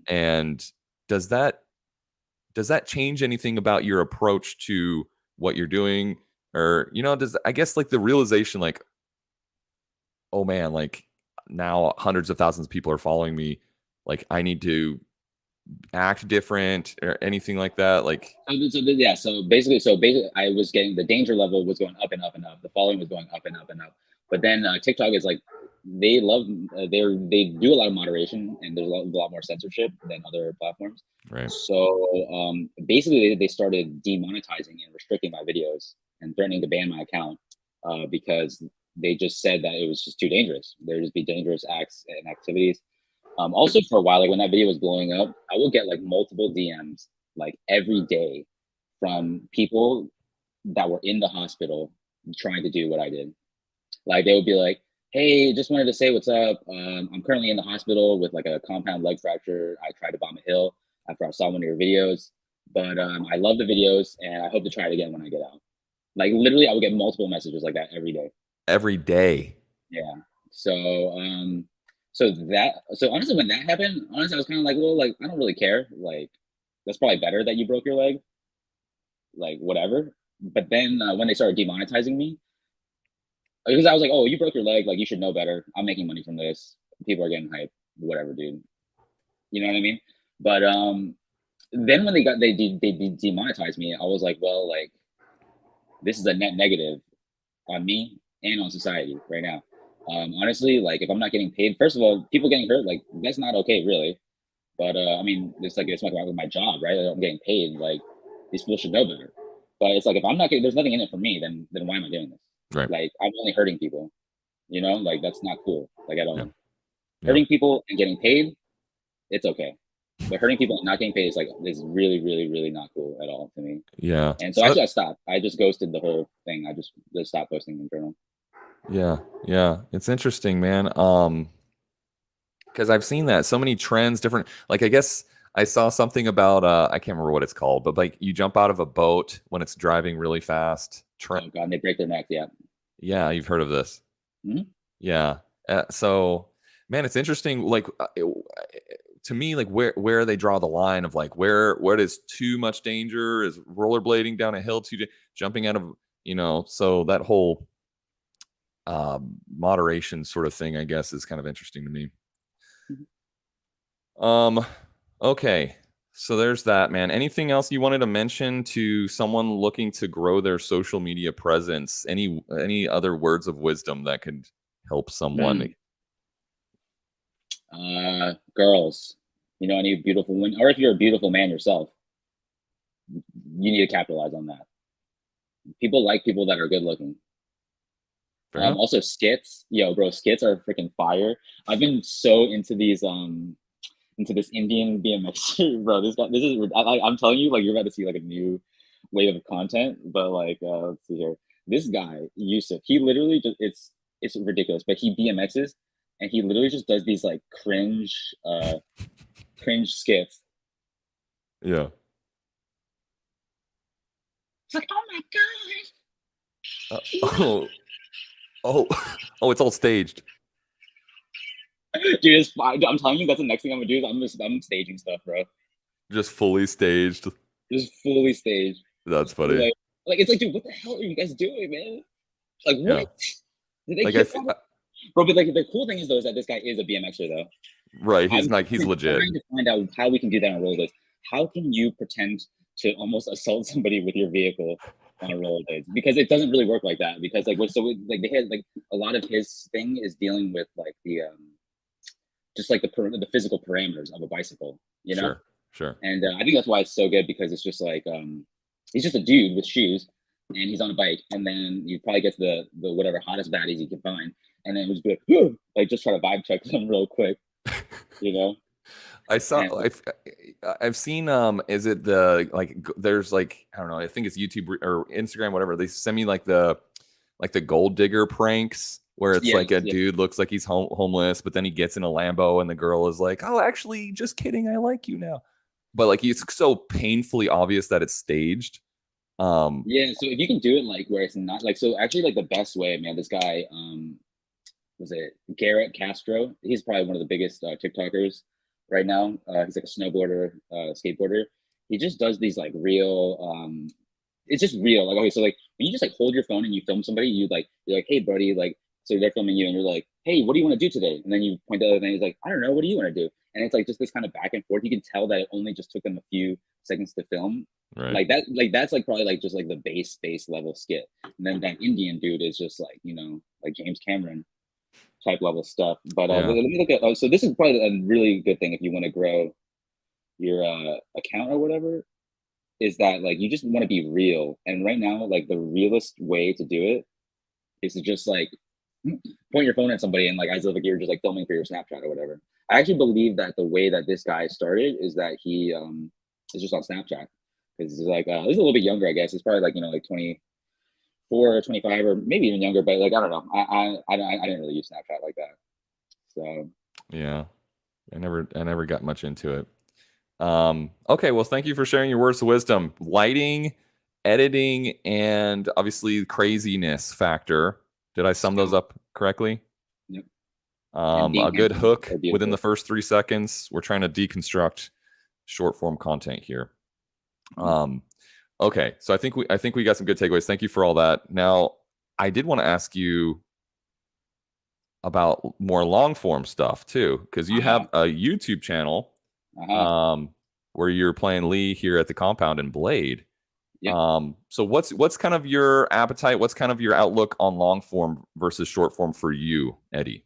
And does that does that change anything about your approach to what you're doing? Or does, I guess, like the realization, like, oh man, like now hundreds of thousands of people are following me. Like I need to act different or anything like that. Like, Yeah, so basically, I was getting the danger level was going up and up and up. The following was going up and up and up. But then TikTok is like they love they do a lot of moderation and there's a lot more censorship than other platforms. right. So basically, they started demonetizing and restricting my videos and threatening to ban my account because they just said that it was just too dangerous. There would just be dangerous acts and activities. Also, for a while, like when that video was blowing up, I would get like multiple DMs like every day from people that were in the hospital trying to do what I did. Like they would be like, "Hey, just wanted to say what's up. I'm currently in the hospital with like a compound leg fracture. I tried to bomb a hill after I saw one of your videos, but I love the videos and I hope to try it again when I get out." Like literally, I would get multiple messages like that every day. Every day. Yeah. So so honestly, when that happened, honestly, I was kind of like, well, like I don't really care. Like that's probably better that you broke your leg. Like whatever. But then when they started demonetizing me, because I was like, oh, you broke your leg, like you should know better. I'm making money from this. People are getting hyped. Whatever, dude. You know what I mean? But then when they demonetized me, I was like, well, like this is a net negative on me and on society right now. Honestly, like if I'm not getting paid, first of all, people getting hurt, like that's not okay, really. But I mean, it's like my job, right? Like, I'm getting paid. Like these people should know better. But it's like if I'm not getting, there's nothing in it for me, then why am I doing this? Right. Like I'm only hurting people. You know, like that's not cool. Like at Yeah. all. Yeah. Hurting people and getting paid, it's okay. But hurting people and not getting paid is really, really, really not cool at all to me. Yeah. And so So actually, I stopped. I just ghosted the whole thing. I just stopped posting in journal. yeah, yeah. It's interesting, man. Because I've seen that so many trends, different. Like I guess I saw something about I can't remember what it's called, but like you jump out of a boat when it's driving really fast. Oh god, and they break their neck. Yeah. Yeah, you've heard of this. Mhm. Yeah. So, man, it's interesting. Like to me, like where they draw the line of like where what is too much danger is rollerblading down a hill, jumping out of So that whole moderation sort of thing, I guess, is kind of interesting to me. Mhm. Um, okay. So there's that, man. Anything else you wanted to mention to someone looking to grow their social media presence? Any other words of wisdom that could help someone? Mm. Girls, any beautiful women, or if you're a beautiful man yourself, you need to capitalize on that. People like people that are good looking. Fair enough. Also skits, yo, bro, skits are freaking fire. I've been so into these into this Indian BMX, bro. This is I'm telling you, like you're about to see like a new wave of content. But like, let's see here, this guy Yusuf, he literally just it's ridiculous, but he BMXs and he literally just does these like cringe skits. Yeah. It's like, oh my Uh, god. oh, oh, oh! It's all staged. Dude, it's fine. I'm telling you, that's the next thing I'm gonna do. I'm staging stuff, bro. Just fully staged. Just fully staged. That's funny. Like it's like, dude, what the hell are you guys doing, man? Like, Yeah. what? Did they Like kidnap him? Bro, but like the cool thing is though is that this guy is a BMXer though. right. I'm He's legit. trying to find out how we can do that on rollerblades. How can you pretend to almost assault somebody with your vehicle on a rollerblades? Because it doesn't really work like that. Because like they had like a lot of his thing is dealing with like the just like the physical parameters of a bicycle, you know. Sure. Sure. And I think that's why it's so good because it's just like he's just a dude with shoes and he's on a bike, and then you probably get to the whatever hottest baddies you can find, and then just be like just try to vibe check them real quick, you know. I saw. And, I've seen. Is it there's like I don't know. I think it's YouTube or Instagram, whatever. They send me like the gold digger pranks where it's like a dude looks like he's homeless, but then he gets in a Lambo and the girl is like, "Oh, actually, just kidding. I like you now." But like it's so painfully obvious that it's staged. yeah, so if you can do it like where it's not like so actually like the best way, man, this guy was it Garrett Castro? He's probably one of the biggest TikTokers right now. He's like a snowboarder, skateboarder. He just does these like real it's just real. Like okay, so like when you just like hold your phone and you film somebody, you're like, hey buddy, like So they're filming you, and you're like, "Hey, what do you want to do today?" And then you point to the other thing. He's like, "I don't know. What do you want to do?" And it's like just this kind of back and forth. You can tell that it only just took them a few seconds to film. Right. Like that, like that's like probably like just like the base level skit. And then that Indian dude is just like, like James Cameron type level stuff. But Yeah. let me look at. Oh, so this is probably a really good thing if you want to grow your account or whatever. Is that like you just want to be real? And right now, like the realest way to do it is to just like point your phone at somebody and like as if like you're just like filming for your Snapchat or whatever. I actually believe that the way that this guy started is that he is just on Snapchat because he's like he's a little bit younger, I guess. He's probably like like 24 or 25 or maybe even younger, but like I don't know. I didn't really use Snapchat like that. So Yeah. I never got much into it. Okay, well, thank you for sharing your words of wisdom. Lighting, editing, and obviously craziness factor. Did I sum those sound, up correctly? yep. And being A good handsome hook or within the beautiful. first 3 seconds. We're trying to deconstruct short form content here. Mhm. Okay, so I think we got some good takeaways. Thank you for all that. Now, I did want to ask you about more long form stuff too, because you Uh-huh. have a YouTube channel Uh-huh. um, where you're playing Lee here at the compound in Blade. Yep. So what's kind of your appetite? What's kind of your outlook on long form versus short form for you, Eddie?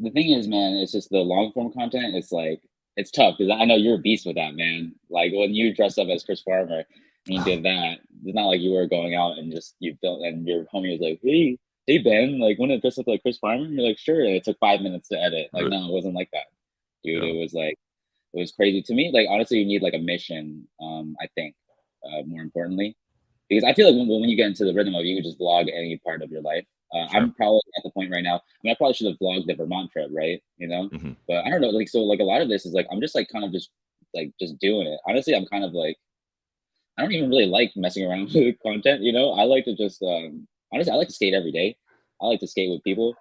The thing is, man, it's just the long form content. It's like it's tough because I know you're a beast with that, man. Like when you dressed up as Chris Farmer and you did that, it's not like you were going out and just you built and your homie was like, hey Ben, like want to dress up like Chris Farmer? And you're like, sure. And it took 5 minutes to edit. Like, Right. no, it wasn't like that, dude. Yeah. It was like it was crazy to me. Like honestly, you need like a mission. I think more importantly, because I feel like when you get into the rhythm of it, you can just vlog any part of your life. Sure. I'm probably at the point right now. I mean, I probably should have vlogged the Vermont trip, right? Hmm. But I don't know. Like, so like a lot of this is like I'm just like kind of just doing it. Honestly, I'm kind of like I don't even really like messing around with content. I like to just honestly I like to skate every day. I like to skate with people.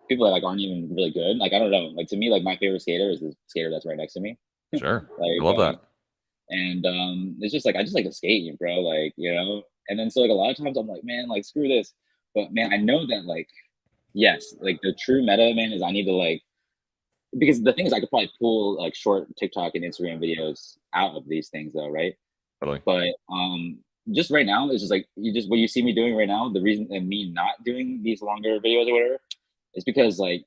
People that like aren't even really good. Like I don't know. Like to me, like my favorite skater is the skater that's right next to me. Sure. I Like love that. and it's just like I just like to skate, bro. Like. And then so like a lot of times I'm like, man, like screw this. But man, I know that like yes, like the true meta, man, is I need to like because the thing is I could probably pull like short TikTok and Instagram videos out of these things though, right? Totally. But just right now it's just like you just what you see me doing right now, the reason and me not doing these longer videos or whatever is because like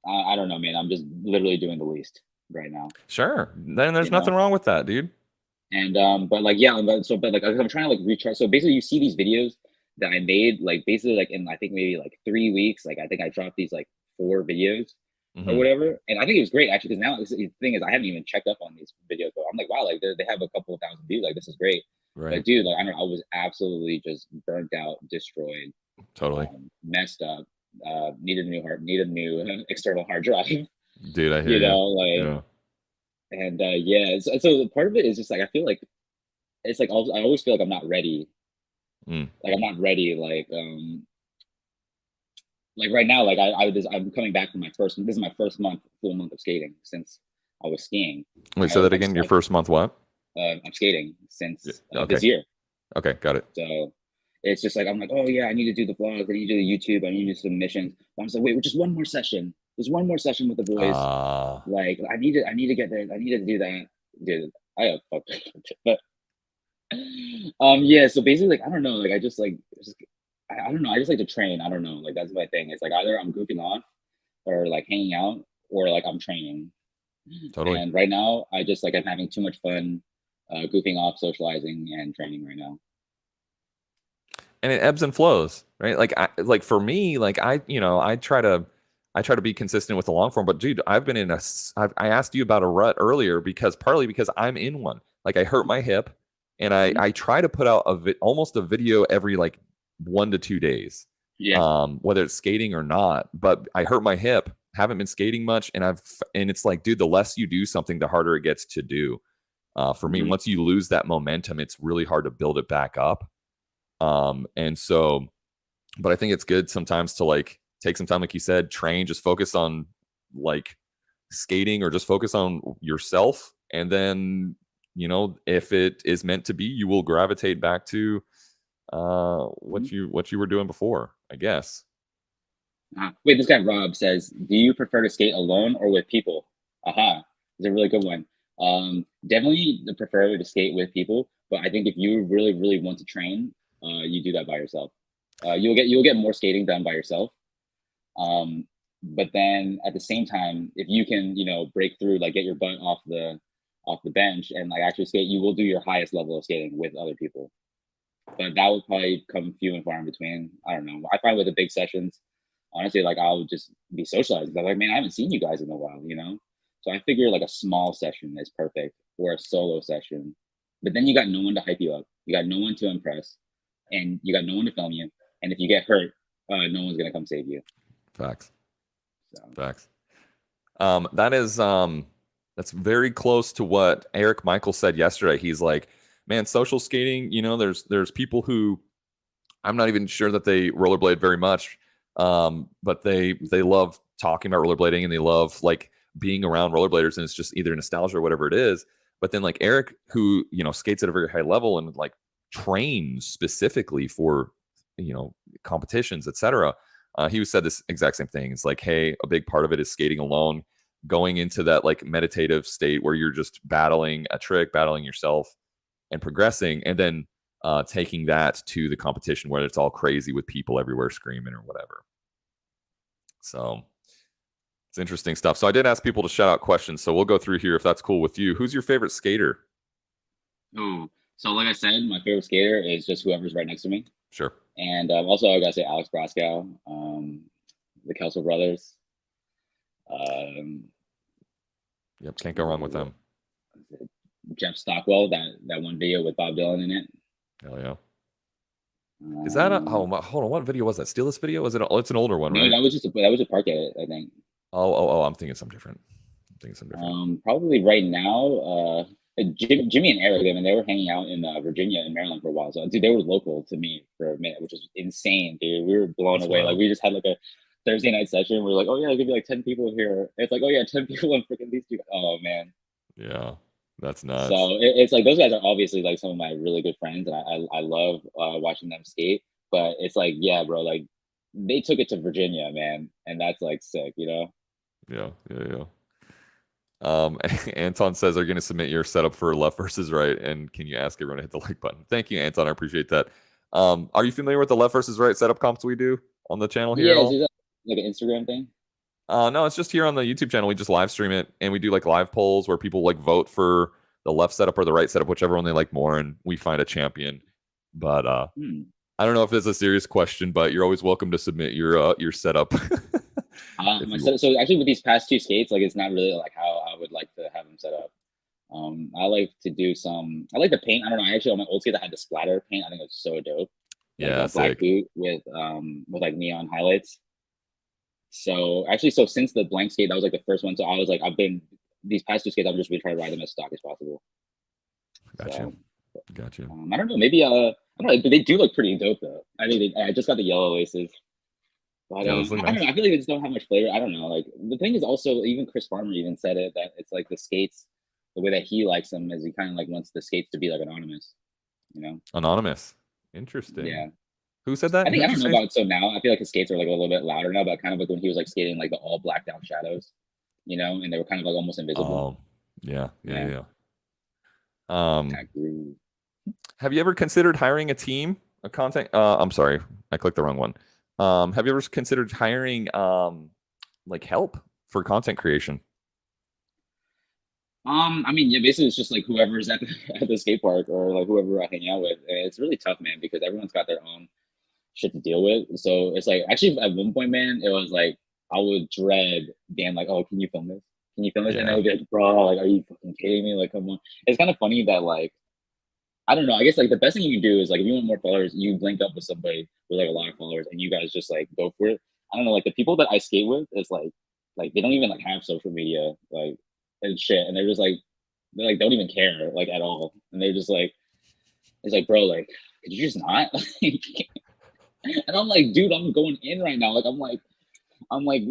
I don't know, man, I'm just literally doing the least right now, Sure. Then you there's know. nothing wrong with that, dude. And but like yeah, but like I'm trying to like recharge. So basically, you see these videos that I made like basically like in I think maybe like 3 weeks. Like I think I dropped these like 4 videos or Hmm. whatever, and I think it was great actually because now the thing is I haven't even checked up on these videos, but I'm like wow, like they have a couple of thousand views. Like this is great. But Right. dude, like I don't know, I was absolutely just burnt out, destroyed, Totally. messed up. Needed a new external hard drive. Dude, I hear you. Like Yeah. and yeah, so part of it is just like I feel like it's like I always feel like I'm not ready. Mm. Like I'm not ready. Like right now, like I'm coming back from my first. This is my first full month of skating since I was skiing. Wait, I say was that again. Your first month, what? I'm skating Yeah. since Okay. this year. Okay. Got it. So it's just like I'm like, oh yeah, I need to do the vlogs, I need to do the YouTube, I need to do some missions. But I'm just like, wait, just one more session. There's one more session with the boys. Uh, Like I need to get there. I need to do that. Dude, I have fucked up. But yeah, so basically like I don't know, like I just like just I don't know, I just like to train. I don't know. Like that's my thing. It's like either I'm goofing off or like hanging out or like I'm training. totally. And right now I just like I'm having too much fun goofing off, socializing and training right now. And it ebbs and flows, right? Like for me, like I try to be consistent with the long form, but dude, I've been in I asked you about a rut earlier because partly because I'm in one. Like I hurt my hip, and I Mhm. I try to put out almost a video every like 1 to 2 days, Yeah. whether it's skating or not. But I hurt my hip, haven't been skating much, and it's like, dude, the less you do something, the harder it gets to do. For me, Hmm. once you lose that momentum, it's really hard to build it back up. And so, but I think it's good sometimes to like take some time, like you said, train, just focus on like skating or just focus on yourself. And then, if it is meant to be, you will gravitate back to Hmm. what you were doing before, I guess. Wait, this guy Rob says, "Do you prefer to skate alone or with people?" Aha, it's a really good one. Definitely the prefer to skate with people, but I think if you really, really want to train, you do that by yourself. You'll get more skating done by yourself. Um, but then at the same time, if you can, break through, like get your butt off the bench and like actually skate, you will do your highest level of skating with other people. But that would probably come few and far in between. I don't know. I find with the big sessions, honestly, like I'll just be socializing. I'm like, man, I haven't seen you guys in a while. So I figure like a small session is perfect or a solo session. But then you got no one to hype you up. You got no one to impress, and you got no one to film you. And if you get hurt, no one's gonna come save you. Facts. So Facts. That is that's very close to what Eric Michael said yesterday. He's like, man, social skating, there's people who I'm not even sure that they rollerblade very much. But they love talking about rollerblading and they love like being around rollerbladers, and it's just either nostalgia or whatever it is. But then like Eric, who skates at a very high level and like trains specifically for competitions, etc. He said this exact same thing. It's like, hey, a big part of it is skating alone, going into that like meditative state where you're just battling a trick, battling yourself, and progressing, and then taking that to the competition where it's all crazy with people everywhere screaming or whatever. So it's interesting stuff. So I did ask people to shout out questions, so we'll go through here if that's cool with you. Who's your favorite skater? oh, so like I said, my favorite skater is just whoever's right next to me. Sure. And also I gotta say Alex Braskow, the Kelso brothers. Um, Yep, can't go wrong with them. Jeff Stockwell, that one video with Bob Dylan in it. Hell yeah. Is that hold on, what video was that? Steal This video? Was it? It's an older one, No, right? that was a park edit, I think. I'm thinking something different. Probably right now, Jimmy and Eric, I mean, they were hanging out in Virginia and Maryland for a while. So, dude, they were local to me for a minute, which was insane, dude. We were blown That's away. wild. Like, we just had like a Thursday night session. We are like, oh yeah, there's gonna be like 10 people here. It's like, oh yeah, 10 people and freaking these two. Oh man. Yeah, that's nuts. So it's like those guys are obviously like some of my really good friends, and I love watching them skate. But it's like, yeah, bro, like they took it to Virginia, man, and that's like sick. Yeah. Anton says, "Are you going to submit your setup for left versus right? And can you ask everyone to hit the like button?" Thank you, Anton. I appreciate that. Are you familiar with the left versus right setup comps we do on the channel here? Yeah, at all? is that like an Instagram thing? No, it's just here on the YouTube channel. We just live stream it, and we do like live polls where people like vote for the left setup or the right setup, whichever one they like more, and we find a champion. But I don't know if it's a serious question, but you're always welcome to submit your setup. So actually, with these past two skates, like it's not really like how I would like to have them set up. I like to do some. I like the paint. I don't know. I actually on my old skate I had the splatter paint. I think it's so dope. Like Yeah, a black boot with like neon highlights. So actually, so since the blank skate, that was like the first one. So I was like, I've been these past two skates. I'm just really trying to ride them as stock as possible. Gotcha. I don't know. Maybe I don't know. But they do look pretty dope though. I mean, I just got the yellow laces. But Yeah, I those look don't know. nice. I feel like they just don't have much flavor. I don't know. Like the thing is also even Chris Farmer even said it that it's like the skates, the way that he likes them is he kind of like wants the skates to be like anonymous. Anonymous. Interesting. Yeah. Who said that? I think Who I did don't you know say? about it so now. I feel like his skates are like a little bit louder now, but kind of like when he was like skating like the all blacked out shadows, and they were kind of like almost invisible. Oh, yeah. That groove. Have you ever considered hiring a team, a content? I'm sorry, I clicked the wrong one. Have you ever considered hiring like help for content creation? I mean, yeah, basically it's just like whoever's at the at the skate park or like whoever I hang out with. And it's really tough, man, because everyone's got their own shit to deal with. So it's like actually at one point, man, it was like I would dread being like, "Oh, can you film this? Can you film this?" And I Yeah. would be like, "Bro, like, are you fucking kidding me? Like, come on." It's kind of funny that like I don't know. I guess like the best thing you can do is like if you want more followers, you link up with somebody with like a lot of followers, and you guys just like go for it. I don't know. Like the people that I skate with is like they don't even like have social media like and shit, and they're just like they like don't even care like at all, and they're just like it's like bro, like could you just not? And I'm like, dude, I'm going in right now. Like I'm like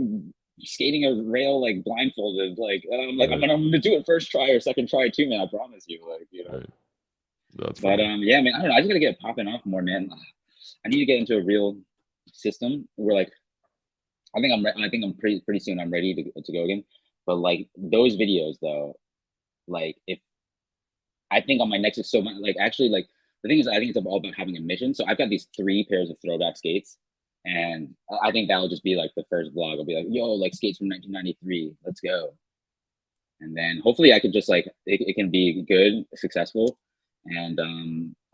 skating a rail like blindfolded. Like I'm like Right. I'm gonna do it first try or second try too, man. I promise you. Right. That's But funny. yeah, man, I don't know. I just gotta get popping off more, man. I need to get into a real system where like I think I'm pretty soon. I'm ready to go again. But like those videos though, like if I think on my next is so much like actually like the thing is I think it's all about having a mission. So I've got these 3 pairs of throwback skates, and I think that'll just be like the first vlog. I'll be like, yo, like skates from 1993, let's go. And then hopefully I could just like it can be good, successful, and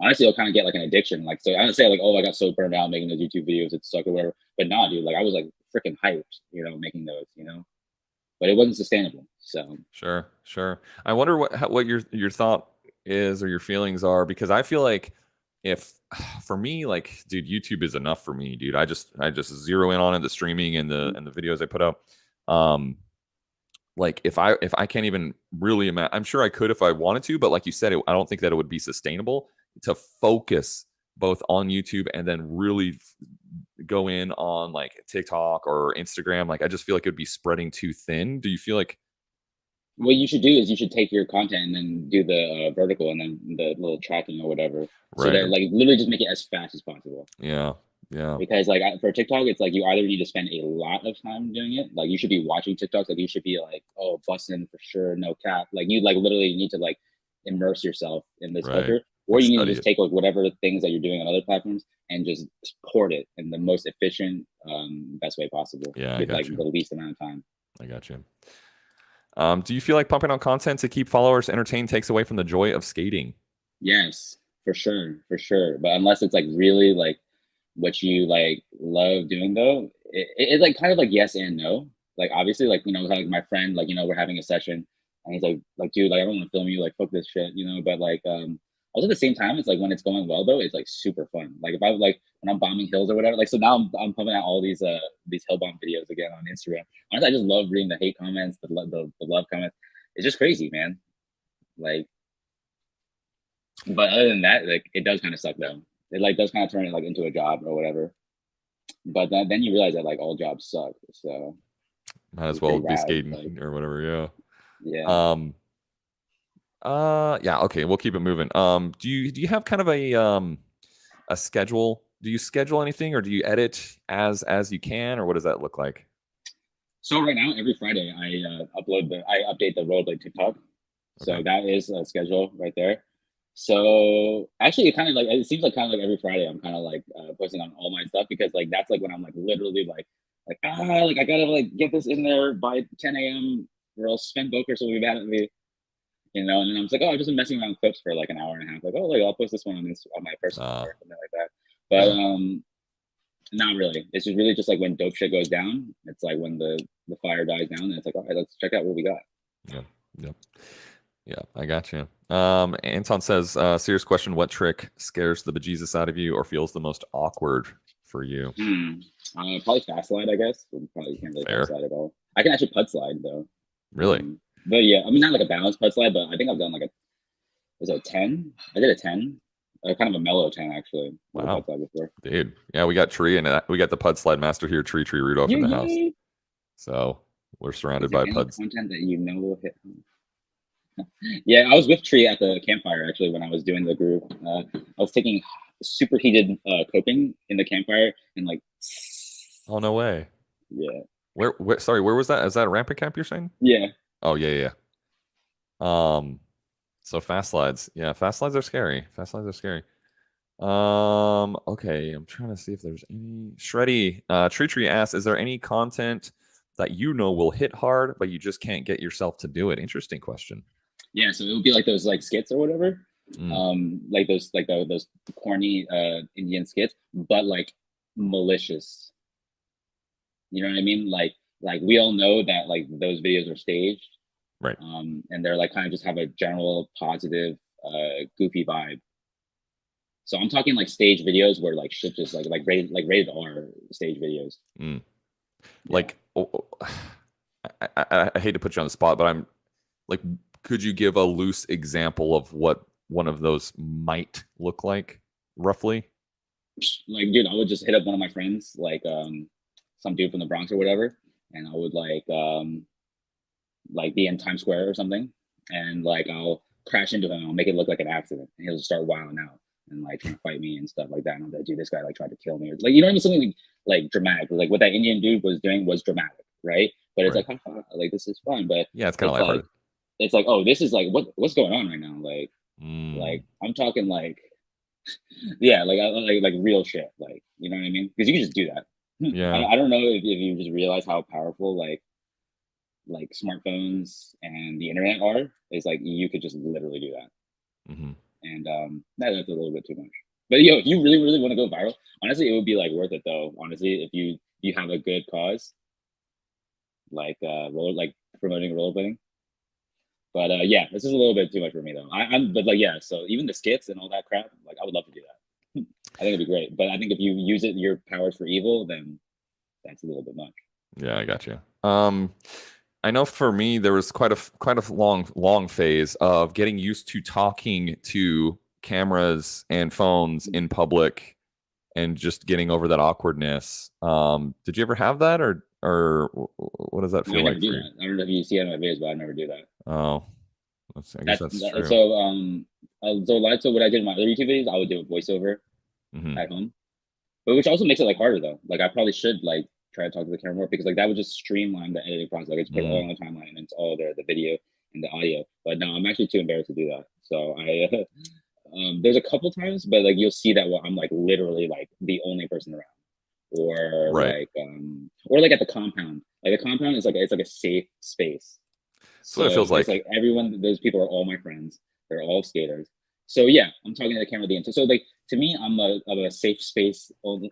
honestly, I'll kind of get like an addiction. Like so, I don't say like, oh, I got so burned out making those YouTube videos, it sucked or whatever. But nah, dude, like I was like freaking hyped, making those, but it wasn't sustainable. So Sure, sure. I wonder what your thought is or your feelings are, because I feel like if for me, like, dude, YouTube is enough for me, dude. I just zero in on it, the streaming and the videos I put out. Um, like if I can't even really imagine, I'm sure I could if I wanted to, but like you said, I don't think that it would be sustainable to focus both on YouTube and then really go in on like TikTok or Instagram. Like I just feel like it would be spreading too thin. Do you feel like what you should do is you should take your content and then do the vertical and then the little tracking or whatever, so right? that like literally just make it as fast as possible. Yeah, yeah, Because like for TikTok, it's like you either need to spend a lot of time doing it, like you should be watching TikToks, like you should be like, oh, busting for sure, no cap. Like you like literally need to like immerse yourself in this right. culture, or Like you need to study just it. take like whatever things that you're doing on other platforms and just port it in the most efficient, best way possible Yeah, I with like got the you. least amount of time. I got you. Do you feel like pumping out content to keep followers entertained takes away from the joy of skating? Yes, for sure. But unless it's like really like what you like love doing though, it like kind of like yes and no. Like obviously, like like my friend, like we're having a session, and he's like, dude, like I don't want to film you, like fuck this shit, But like, also at the same time, it's like when it's going well though, it's like super fun. Like if I like when I'm bombing hills or whatever, like so now I'm pumping out all these hill bomb videos again on Instagram. Honestly, I just love reading the hate comments, the love comments. It's just crazy, man. Like, but other than that, like it does kind of suck though. It like does kind of turn it like into a job or whatever. But then you realize that like all jobs suck. So Might as it's well pretty be rad. Like skating or whatever. Yeah. yeah. Um. Yeah. Okay. We'll keep it moving. Do you have kind of a schedule? Do you schedule anything, or do you edit as you can, or what does that look like? So right now, every Friday, I update the rollerblade TikTok. Okay. So that is a schedule right there. So actually, it seems like kind of like every Friday, I'm kind of like posting on all my stuff because like that's like when I'm like literally like I gotta like get this in there by 10 a.m. or else Sven Bokers will be mad at me. And then I'm just like, oh, I've just been messing around clips for like an hour and a half. Like, oh, like I'll post this one on my personal Uh, or something like that. But yeah. not really. It's just really just like when dope shit goes down. It's like when the fire dies down, and it's like, all right, let's check out what we got. Yeah. Yeah. Yeah. I got you. Anton says, serious question: what trick scares the bejesus out of you, or feels the most awkward for you? Probably fast slide, I guess. Probably can't really fast Fair. slide at all. I can actually putt slide though. Really? But yeah, I mean not like a balanced putt slide, but I think I've done like was it a 10? I did a 10. Kind of a mellow 10 actually with a putt Wow. slide before. Dude. Yeah, we got Tree and we got the Pud Slide Master here, Tree Rudolph in the house. Yay! So we're Is surrounded there by any Puds. content that will hit home? Yeah, I was with Tree at the campfire actually when I was doing the group. I was taking superheated coping in the campfire and like. Oh, no way. Yeah. Sorry, where was that? Is that a rampant camp you're saying? Yeah. Oh, yeah. So fast slides. Yeah, fast slides are scary. Fast slides are scary. Okay, I'm trying to see if there's any. Shreddy, Tree asks, is there any content that will hit hard, but you just can't get yourself to do it? Interesting question. Yeah, so it would be like those like skits or whatever. Like those corny Indian skits, but like malicious. You know what I mean? Like we all know that like those videos are staged. Right. And they're like kind of just have a general positive, goofy vibe. So I'm talking like stage videos where like shit just like rated R stage videos. Yeah. Like, I hate to put you on the spot, but I'm like, could you give a loose example of what one of those might look like, roughly? Like, dude, I would just hit up one of my friends, like some dude from the Bronx or whatever, and I would like be in Times Square or something, and like I'll crash into him, I'll make it look like an accident, and he'll just start wilding out and like trying to fight me and stuff like that. And I'm like, dude, this guy like tried to kill me, or like you know what I mean, something like dramatic. Like what that Indian dude was doing was dramatic, right? But it's Right. like, haha, like this is fun. But Yeah, it's kind of it's like lighthearted. it's like, oh, this is like what's going on right now? Mm, Like I'm talking like yeah, like real shit. Like you know what I mean? Because you can just do that. yeah. I don't know if you just realize how powerful like smartphones and the internet are. Is like you could just literally do that. Hmm. And that's a little bit too much. But if you really want to go viral, honestly, it would be like worth it though. Honestly, if you have a good cause, like promoting rollerblading. But yeah, this is a little bit too much for me though. I'm but like yeah, so even the skits and all that crap, like I would love to do that. I think it'd be great. But I think if you use it your powers for evil, then that's a little bit much. Yeah, I got you. I know for me there was quite a long phase of getting used to talking to cameras and phones in public and just getting over that awkwardness. Did you ever have that, or what does that No, I feel never like do for you? that. I don't know if you see it in my videos, but I never do that. Oh, I guess that's true. So so what I did in my other YouTube videos, I would do a voiceover Hmm. at home. But which also makes it like harder though. Like I probably should like try to talk to the camera more because like that would just streamline the editing process. Like I just put it all Mm. on the timeline and it's all there, the video and the audio. But no, I'm actually too embarrassed to do that. So I there's a couple times, but like you'll see that I'm like literally like the only person around. Right. Or like at the compound. Like the compound is like it's like a safe space. That's what it So feels it's like. like everyone, those people are all my friends. They're all skaters. So yeah, I'm talking to the camera the entire. So like to me, I'm a safe space only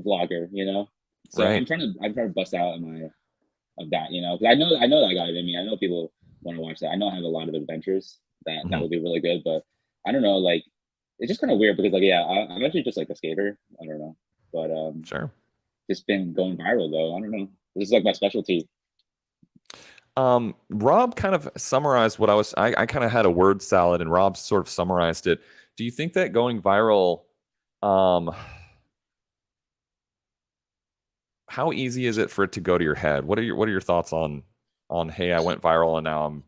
vlogger, you know. So Right. I'm trying to bust out of my of that, you know, because I know that I got it in me. I know people want to watch that. I know I have a lot of adventures that Hmm. will be really good, but I don't know, like it's just kind of weird because like yeah, I'm actually just like a skater. I don't know, but Sure. it's been going viral though. I don't know. This is like my specialty. Rob kind of summarized what I kind of had a word salad and Rob sort of summarized it. Do you think that going viral, um, how easy is it for it to go to your head? What are your thoughts on hey, I went viral and now I'm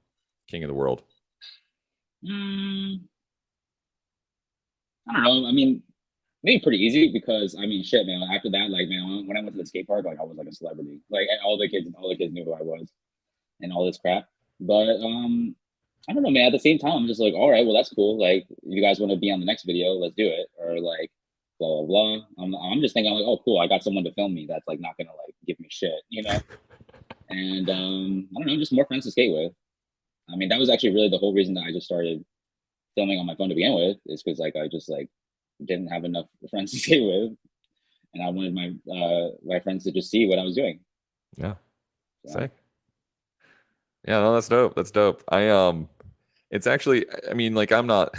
king of the world? Mm, I don't know. I mean, maybe pretty easy because I mean, shit, man. After that, like, man, when I went to the skate park, like, I was like a celebrity. Like, all the kids knew who I was, and all this crap. But I don't know, man. At the same time, I'm just like, all right, well, that's cool. Like, you guys want to be on the next video? Let's do it. Or like, blah blah blah. I'm just thinking, I'm like, oh, cool. I got someone to film me. That's like not gonna like give me shit, you know. And I don't know, just more friends to skate with. I mean, that was actually really the whole reason that I just started filming on my phone to begin with. Is because like I just like didn't have enough friends to skate with, and I wanted my friends to just see what I was doing. Yeah. So Sick. Yeah, no, that's dope. That's dope. It's actually, I mean, like I'm not,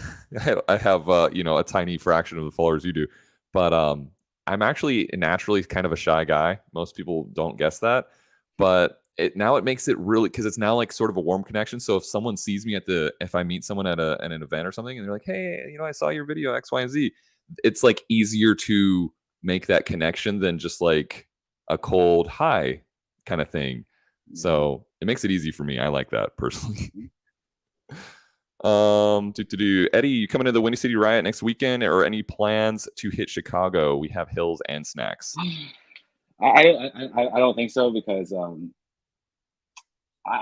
I have, a tiny fraction of the followers you do, but I'm actually naturally kind of a shy guy. Most people don't guess that, but it makes it really because it's now like sort of a warm connection. So if someone sees me if I meet someone at an event or something, and they're like, hey, I saw your video X, Y, and Z, it's like easier to make that connection than just like a cold hi kind of thing. yeah. So it makes it easy for me. I like that personally. Mhm. Eddie, you coming to the Windy City Riot next weekend, or any plans to hit Chicago? We have hills and snacks. I don't think so because I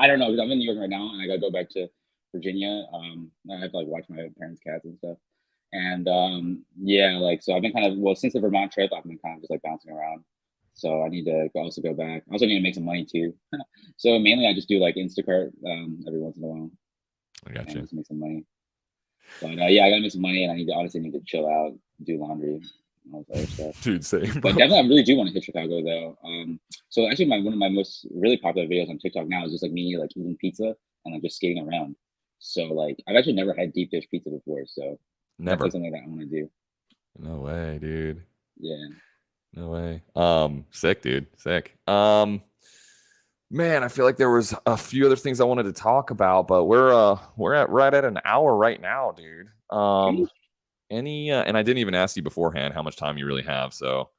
don't know because I'm in New York right now and I gotta go back to Virginia. I have to like watch my parents' cats and stuff. And yeah, like so I've been kind of well since the Vermont trip, I've been kind of just like bouncing around. So I need to also go back. I also need to make some money too. So mainly I just do like Instacart every once in a while I got and you, just make some money. But yeah, I gotta make some money and I honestly need to chill out, do laundry, and all this other stuff. dude. Same, But bro. definitely, I really do want to hit Chicago though. So actually, my one of my most really popular videos on TikTok now is just like me like eating pizza and like just skating around. So like, I've actually never had deep dish pizza before, so definitely Never. something that I want to do. No way, dude. Yeah. No way. Sick, dude. Sick. Man, I feel like there was a few other things I wanted to talk about, but we're at right at an hour right now, dude. Sheesh. And I didn't even ask you beforehand how much time you really have, so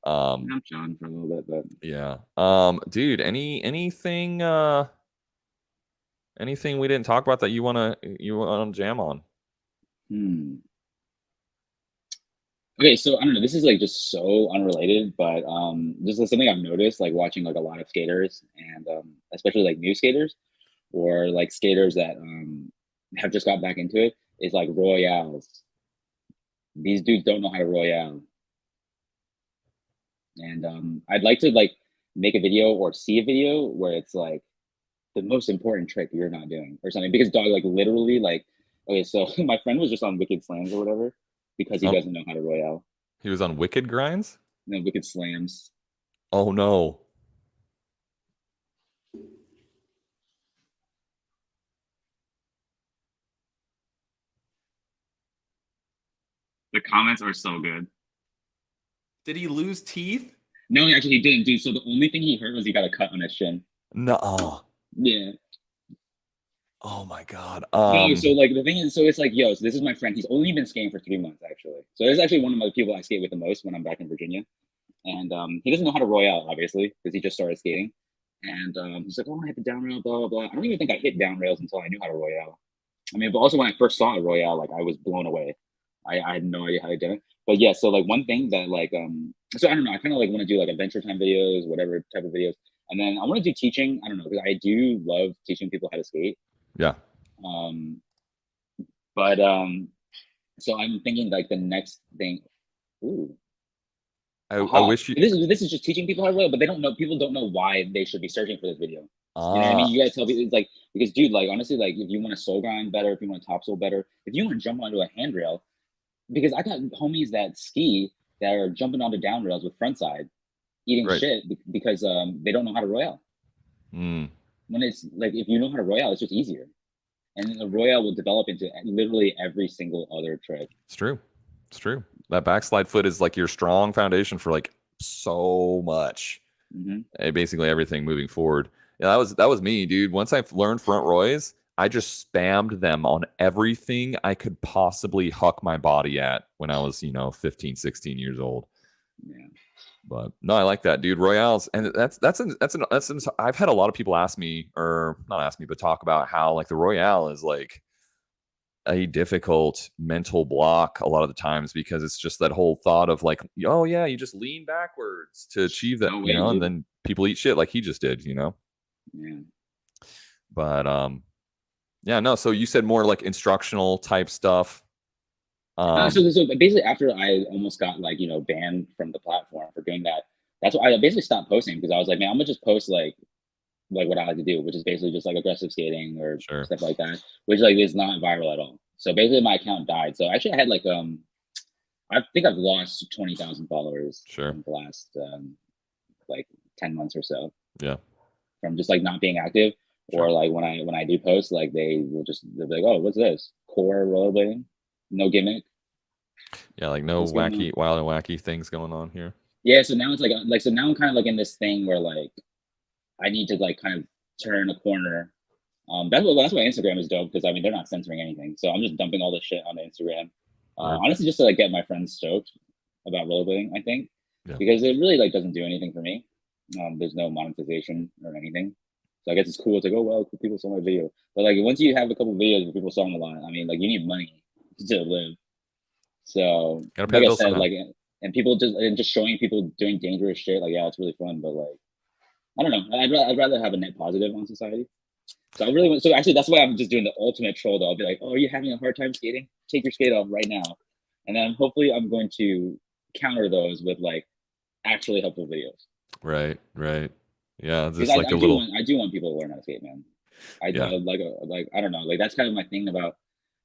I'm John for a little bit, but yeah. Dude, anything we didn't talk about that you wanna jam on? hmm. Okay, so I don't know. This is like just so unrelated, but this is something I've noticed, like watching like a lot of skaters, and especially like new skaters or like skaters that have just got back into it. Is like royales. These dudes don't know how to royale, and I'd like to like make a video or see a video where it's like the most important trick you're not doing or something. Because dog, like literally, like okay, so my friend was just on Wicked Slams or whatever because he Oh, doesn't know how to royale. he was on Wicked Grinds. You know, Wicked Slams. Oh no. The comments are so good. Did he lose teeth? No, actually, he didn't, dude. So the only thing he heard was he got a cut on his shin. No. Yeah. Oh my god. No, so like the thing is, so it's like, yo, so this is my friend. He's only been skating for 3 months, actually. So this is actually one of the people I skate with the most when I'm back in Virginia. And he doesn't know how to royale, obviously, because he just started skating. And he's like, oh, I hit the down rail, blah, blah, blah. I don't even think I hit down rails until I knew how to royale. I mean, but also when I first saw a royale, like I was blown away. I had no idea how to do it. But yeah, so like one thing that like so I don't know, I kind of like want to do like adventure time videos, whatever type of videos. And then I want to do teaching. I don't know, because I do love teaching people how to skate. Yeah. Um, but so I'm thinking like the next thing. Ooh, I aha! wish you. This is just teaching people how to roll, but they don't know. People don't know why they should be searching for this video. You know what I mean? Ah, You gotta tell people it's like because dude, like honestly, like if you want to soul grind better, if you want to top soul better, if you want to jump onto a handrail, because I got homies that ski that are jumping onto down rails with front side, eating right. shit because they don't know how to royale. Mm, When it's like if you know how to royale, it's just easier, and then the royale will develop into literally every single other trick. it's true. It's true. That backslide foot is like your strong foundation for like so much. Hmm. Basically everything moving forward. Yeah, that was me, dude. Once I learned front roys, I just spammed them on everything I could possibly huck my body at when I was, 15, 16 years old. Yeah. But no, I like that, dude. Royales, and I've had a lot of people ask me, or not ask me, but talk about how like the Royale is like a difficult mental block a lot of the times because it's just that whole thought of like, oh yeah, you just lean backwards to achieve that, No way, and dude. then people eat shit like he just did. Yeah. But yeah, no. So you said more like instructional type stuff. Um, So basically, after I almost got like banned from the platform for doing that, that's why I basically stopped posting because I was like, man, I'm gonna just post like what I like to do, which is basically just like aggressive skating or sure, stuff like that, which like is not viral at all. So basically, my account died. So actually, I had like I think I've lost 20,000 followers sure, in the last like 10 months or so yeah, from just like not being active. sure. Or like when I do post, like they'll be like, oh, what's this? Core rollerblading, no gimmick. Yeah, like no What's going on? wacky, wild and wacky things going on here. Yeah, so now it's like so now I'm kind of like in this thing where like I need to like kind of turn a corner. That's why Instagram is dope because I mean they're not censoring anything, so I'm just dumping all this shit onto Instagram. Word. Honestly, just to like get my friends stoked about rollerblading, I think, Yeah. because it really like doesn't do anything for me. There's no monetization or anything, so I guess it's cool. It's like, oh well, people saw my video, but like once you have a couple videos where people saw them a lot, I mean, like you need money to live. So, Gotta pay like the I bills said, somehow. like and people just showing people doing dangerous shit, like yeah, it's really fun, but like I don't know, I'd rather have a net positive on society. So I really want. So actually, that's why I'm just doing the ultimate troll. Though I'll be like, "Oh, are you having a hard time skating? Take your skate off right now," and then hopefully I'm going to counter those with like actually helpful videos Right, right. Yeah, because just like a little. I do want people to learn how to skate, man. Yeah, Like I don't know, like that's kind of my thing about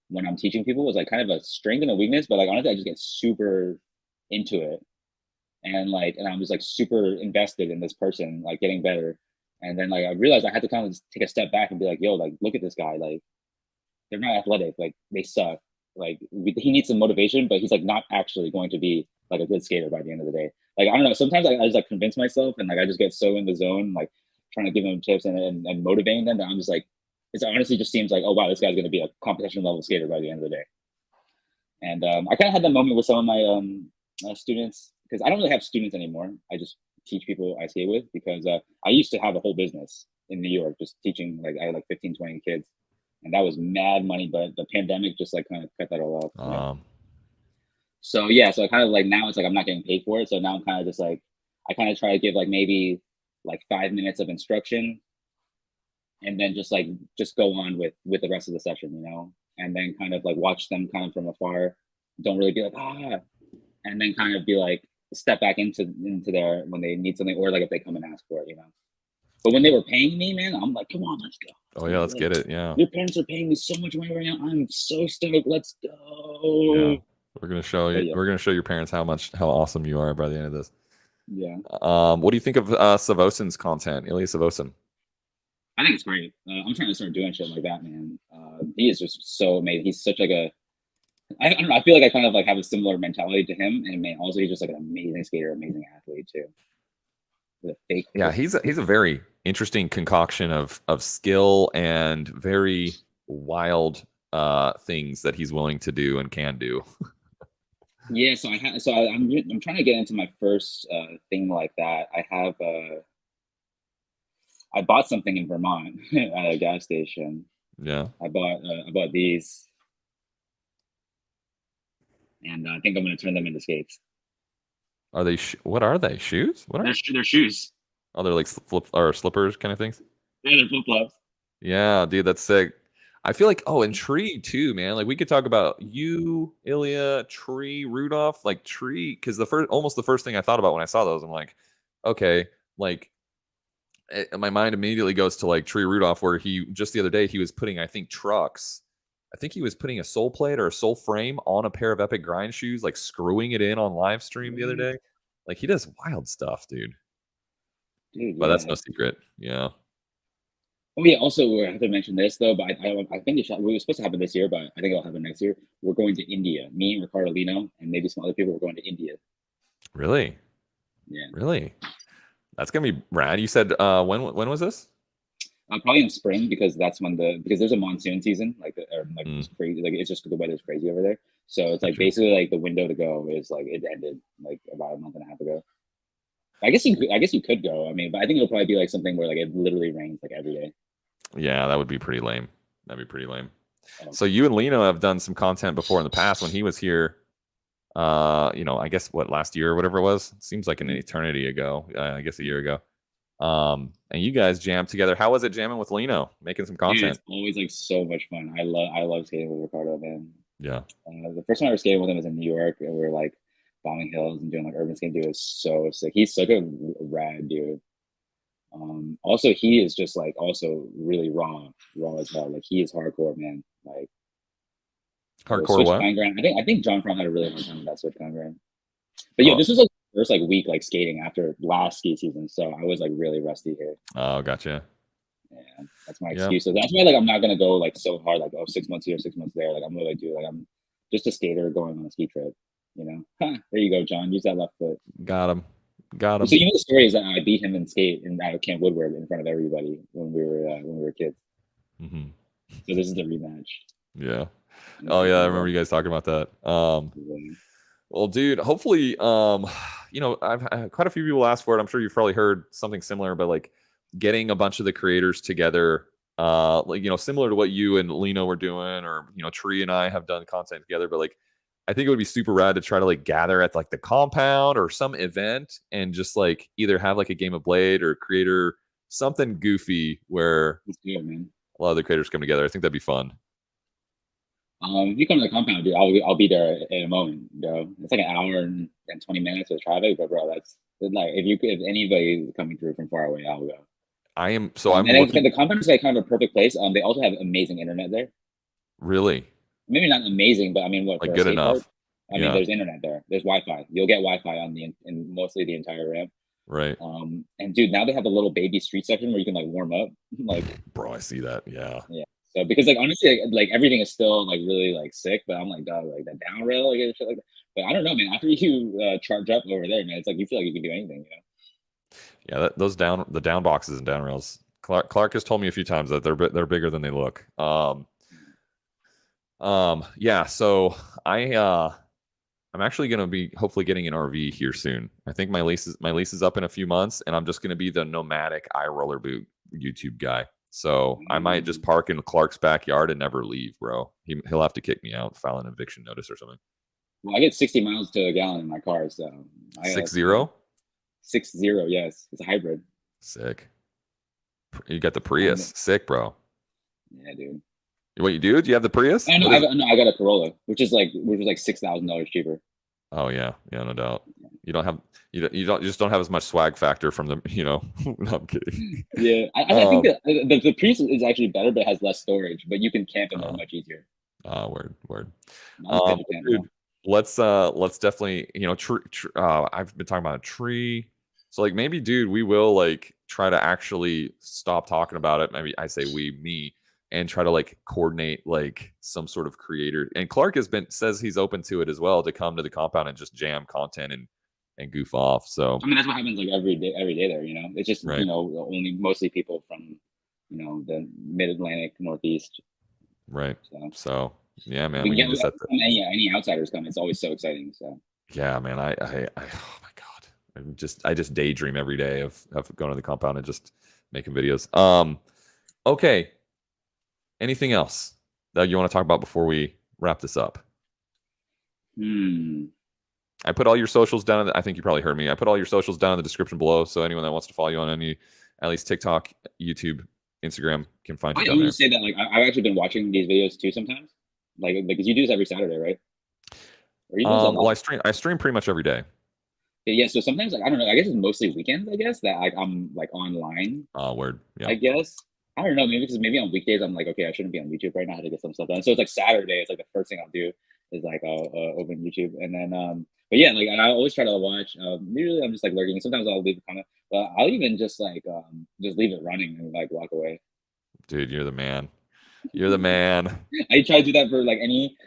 when I'm teaching people is like kind of a strength and a weakness, but like honestly, I just get super into it and I'm just like super invested in this person like getting better. And then like I realized I had to kind of just take a step back and be like, yo, like look at this guy, like they're not athletic. Like they suck. Like he needs some motivation, but he's like not actually going to be like a good skater by the end of the day. Like I don't know. Sometimes I just like convince myself, and like I just get so in the zone, like trying to give them tips and motivating them that I'm just like, it honestly just seems like, oh wow, this guy's going to be a competition level skater by the end of the day. And I kind of had that moment with some of my students because I don't really have students anymore. I just teach people I skate with because I used to have a whole business in New York just teaching. Like I had like 15, 20 kids, and that was mad money. But the pandemic just like kind of cut that all off. um, So yeah, so I kind of like now it's like I'm not getting paid for it. So now I'm kind of just like I kind of try to give like maybe like 5 minutes of instruction and then just go on with the rest of the session, and then kind of like watch them kind of from afar. Don't really be like and then kind of be like step back into there when they need something or like if they come and ask for it. But when they were paying me, man, I'm like, come on, let's go. Oh yeah, let's get it. Yeah. Your parents are paying me so much money right now. I'm so stoked. Let's Yeah. go. We're gonna show you. Yeah. We're gonna show your parents how awesome you are by the end of this. Yeah. What do you think of Savosin's content, Ilya Savosin? I think it's great. I'm trying to start doing shit like that, man. He is just so amazing. He's such like I don't know. I feel like I kind of like have a similar mentality to him, and man, also he's just like an amazing skater, amazing athlete too. With a fake. Yeah, he's a very interesting concoction of skill and very wild things that he's willing to do and can do. Yeah, I'm trying to get into my first thing like that. I bought something in Vermont at a gas station. Yeah. I bought these, and I think I'm gonna turn them into skates. Are they? What are they? Shoes? What are they're shoes? Oh, they're like flip or slippers kind of things. Yeah, they're flip flops. Yeah, dude, that's sick. I feel like and Tree too, man. Like we could talk about you, Ilya, Tree, Rudolph, like Tree, because almost the first thing I thought about when I saw those, I'm like, okay, like my mind immediately goes to like Tree Rudolph, where he just the other day he was putting, I think, trucks. I think he was putting a sole plate or a sole frame on a pair of Epic Grind shoes, like screwing it in on live stream the other day. Like he does wild stuff, dude. But that's no secret. Yeah. Oh yeah. Also, I have to mention this though, but I think it was supposed to happen this year, but I think it'll happen next year. We're going to India. Me and Ricardo Lino and maybe some other people. We're going to India. Really? Yeah. Really? That's gonna be rad. You said when was this? Probably in spring because that's when because there's a monsoon season it's crazy, like it's just the weather's crazy over there. So it's like basically like the window to go is like it ended like about a month and a half ago. I guess you could go. I mean, but I think it'll probably be like something where like it literally rains like every day. Yeah, that would be pretty lame. That'd be pretty lame. So you and Lino have done some content before in the past when he was here. I guess last year or whatever it was. It seems like an eternity ago. I guess a year ago. And you guys jammed together. How was it jamming with Lino, making some content? Dude, it's always like so much fun. I love skating with Ricardo, man. Yeah. The first time I was skating with him was in New York, and we were like bombing hills and doing like urban skating. Dude, it was so sick. He's such a rad dude. Also, he is just like also really raw as hell. Like he is hardcore, man. Like hardcore what? I think John Fromm had a really hard time with that switch kind grind. But yeah, this was like the first like week like skating after last ski season, so I was like really rusty here. Oh, gotcha. Yeah, that's my excuse. So that's why like I'm not gonna go like so hard, like 6 months here, 6 months there. Like I'm really do like I'm just a skater going on a ski trip. There you go, John. Use that left foot. Got him. So the story is that I beat him in skate at Camp Woodward in front of everybody when we were kids. Mm-hmm. So this is the rematch. Yeah. Oh yeah, I remember you guys talking about that. Well, dude, hopefully, I've had quite a few people ask for it. I'm sure you've probably heard something similar, but like getting a bunch of the creators together, similar to what you and Lino were doing, or Tree and I have done content together. But like, I think it would be super rad to try to like gather at like the compound or some event and just like either have like a game of Blade or creator something goofy where a lot of the creators come together. I think that'd be fun. If you come to the compound, dude, I'll be there in a moment, bro. It's like an hour and 20 minutes of traffic, but bro, that's like if anybody is coming through from far away, I'll go. I'm the compound is like kind of a perfect place. They also have amazing internet there. Really? Maybe not amazing, but I mean, like good enough. I mean, there's internet there. There's Wi-Fi. You'll get Wi-Fi in mostly the entire ramp. Right. And dude, now they have a little baby street section where you can like warm up. Like, bro, I see that. Yeah. Yeah. So because like honestly, like everything is still like really like sick, but I'm like, dog, like that down rail, like shit like that. But I don't know, man. After you charge up over there, man, it's like you feel like you can do anything, Yeah, the down boxes and down rails. Clark has told me a few times that they're bigger than they look. Yeah. So I'm actually going to be hopefully getting an RV here soon. I think my lease is up in a few months, and I'm just going to be the nomadic roller boot YouTube guy. So I might just park in Clark's backyard and never leave, bro. He'll have to kick me out, file an eviction notice or something. Well, I get 60 miles to a gallon in my car, so I Six that's fine. zero. 60, yes, it's a hybrid. Sick. You got the Um, Prius. Sick, bro. yeah, dude. What you do? Do you have the Prius? Oh no, What is? no, I got a Corolla, which was like $6,000 cheaper. Oh yeah, yeah, no doubt. You don't have you just don't have as much swag factor from the No, I'm kidding. Yeah, I think Um. that the Prius is actually better, but it has less storage. But you can camp in there Uh, much easier. word, word. I'm excited to Well, camp dude, now. let's definitely I've been talking about a tree, so like maybe, dude, we will like try to actually stop talking about it. Maybe I say we, me, and try to like coordinate like some sort of creator. And Clark says he's open to it as well to come to the compound and just jam content and goof off. So I mean, that's what happens like every day there. It's just right, only mostly people from the Mid Atlantic, Northeast. right. So So yeah, if man, we we can need get to set the any outsiders come, it's always so exciting. So yeah, man. Oh my god, I just daydream every day of going to the compound and just making videos. Okay. Anything else that you want to talk about before we wrap this up? hmm. I put all your socials down. I think you probably heard me. I put all your socials down in the description below, so anyone that wants to follow you on any, at least TikTok, YouTube, Instagram, can find Oh, you yeah, I down would there. just say that like I've actually been watching these videos too sometimes. Like because you do this every Saturday, right? Or you do this a Well, lot. I stream pretty much every day. Yeah, so sometimes like I don't know. I guess it's mostly weekends. I guess that like I'm like online. Word. I Yeah. guess I don't know. Maybe on weekdays I'm like, okay, I shouldn't be on YouTube right now. I have to get some stuff done. So it's like Saturday. It's like the first thing I'll do is like I'll open YouTube and then But yeah, like I always try to watch. Usually I'm just like lurking. Sometimes I'll leave a comment, but I'll even just leave it running and like walk away. Dude, you're the man. You're the man. I try to do that for like any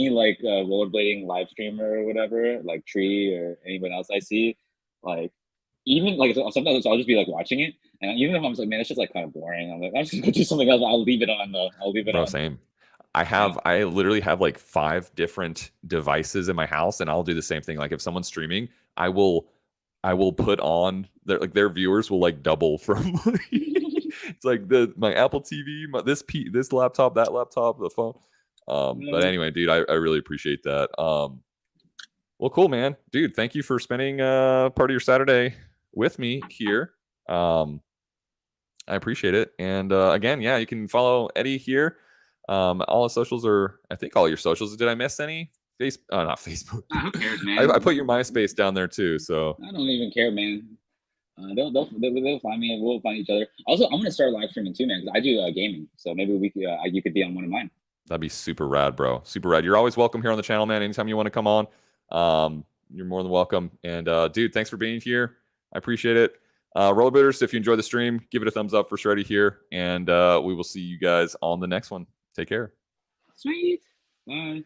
like rollerblading live streamer or whatever, like Tree or anyone else I see. Like even like sometimes I'll just be like watching it, and even if I'm just like, man, it's just like kind of boring. I'm like, I'm just gonna do something else. I'll leave it on though. I'll leave it Bro, on. same. Yeah. I literally have like 5 different devices in my house, and I'll do the same thing. Like if someone's streaming, I will put on their viewers will like double from it's like my Apple TV, this laptop, that laptop, the phone. But Yeah. anyway, dude, I really appreciate that. Well, cool, man. Dude, thank you for spending part of your Saturday with me here. I appreciate it. And again, yeah, you can follow Eddie here. All his socials are, I think, all your socials. Did I miss any? Not Facebook. Who cares, I man? put your MySpace down there too. So I don't even care, man. They'll find me and we'll find each other. Also, I'm gonna start live streaming too, man, because I do gaming. So maybe we could you could be on one of mine. that'd be super rad, bro. Super rad. You're always welcome here on the channel, man. Anytime you want to come on, you're more than welcome. And dude, thanks for being here. I appreciate it. Rollerbuilders, if you enjoyed the stream, give it a thumbs up for Shreddy here. And we will see you guys on the next one. Take care. Sweet. Bye.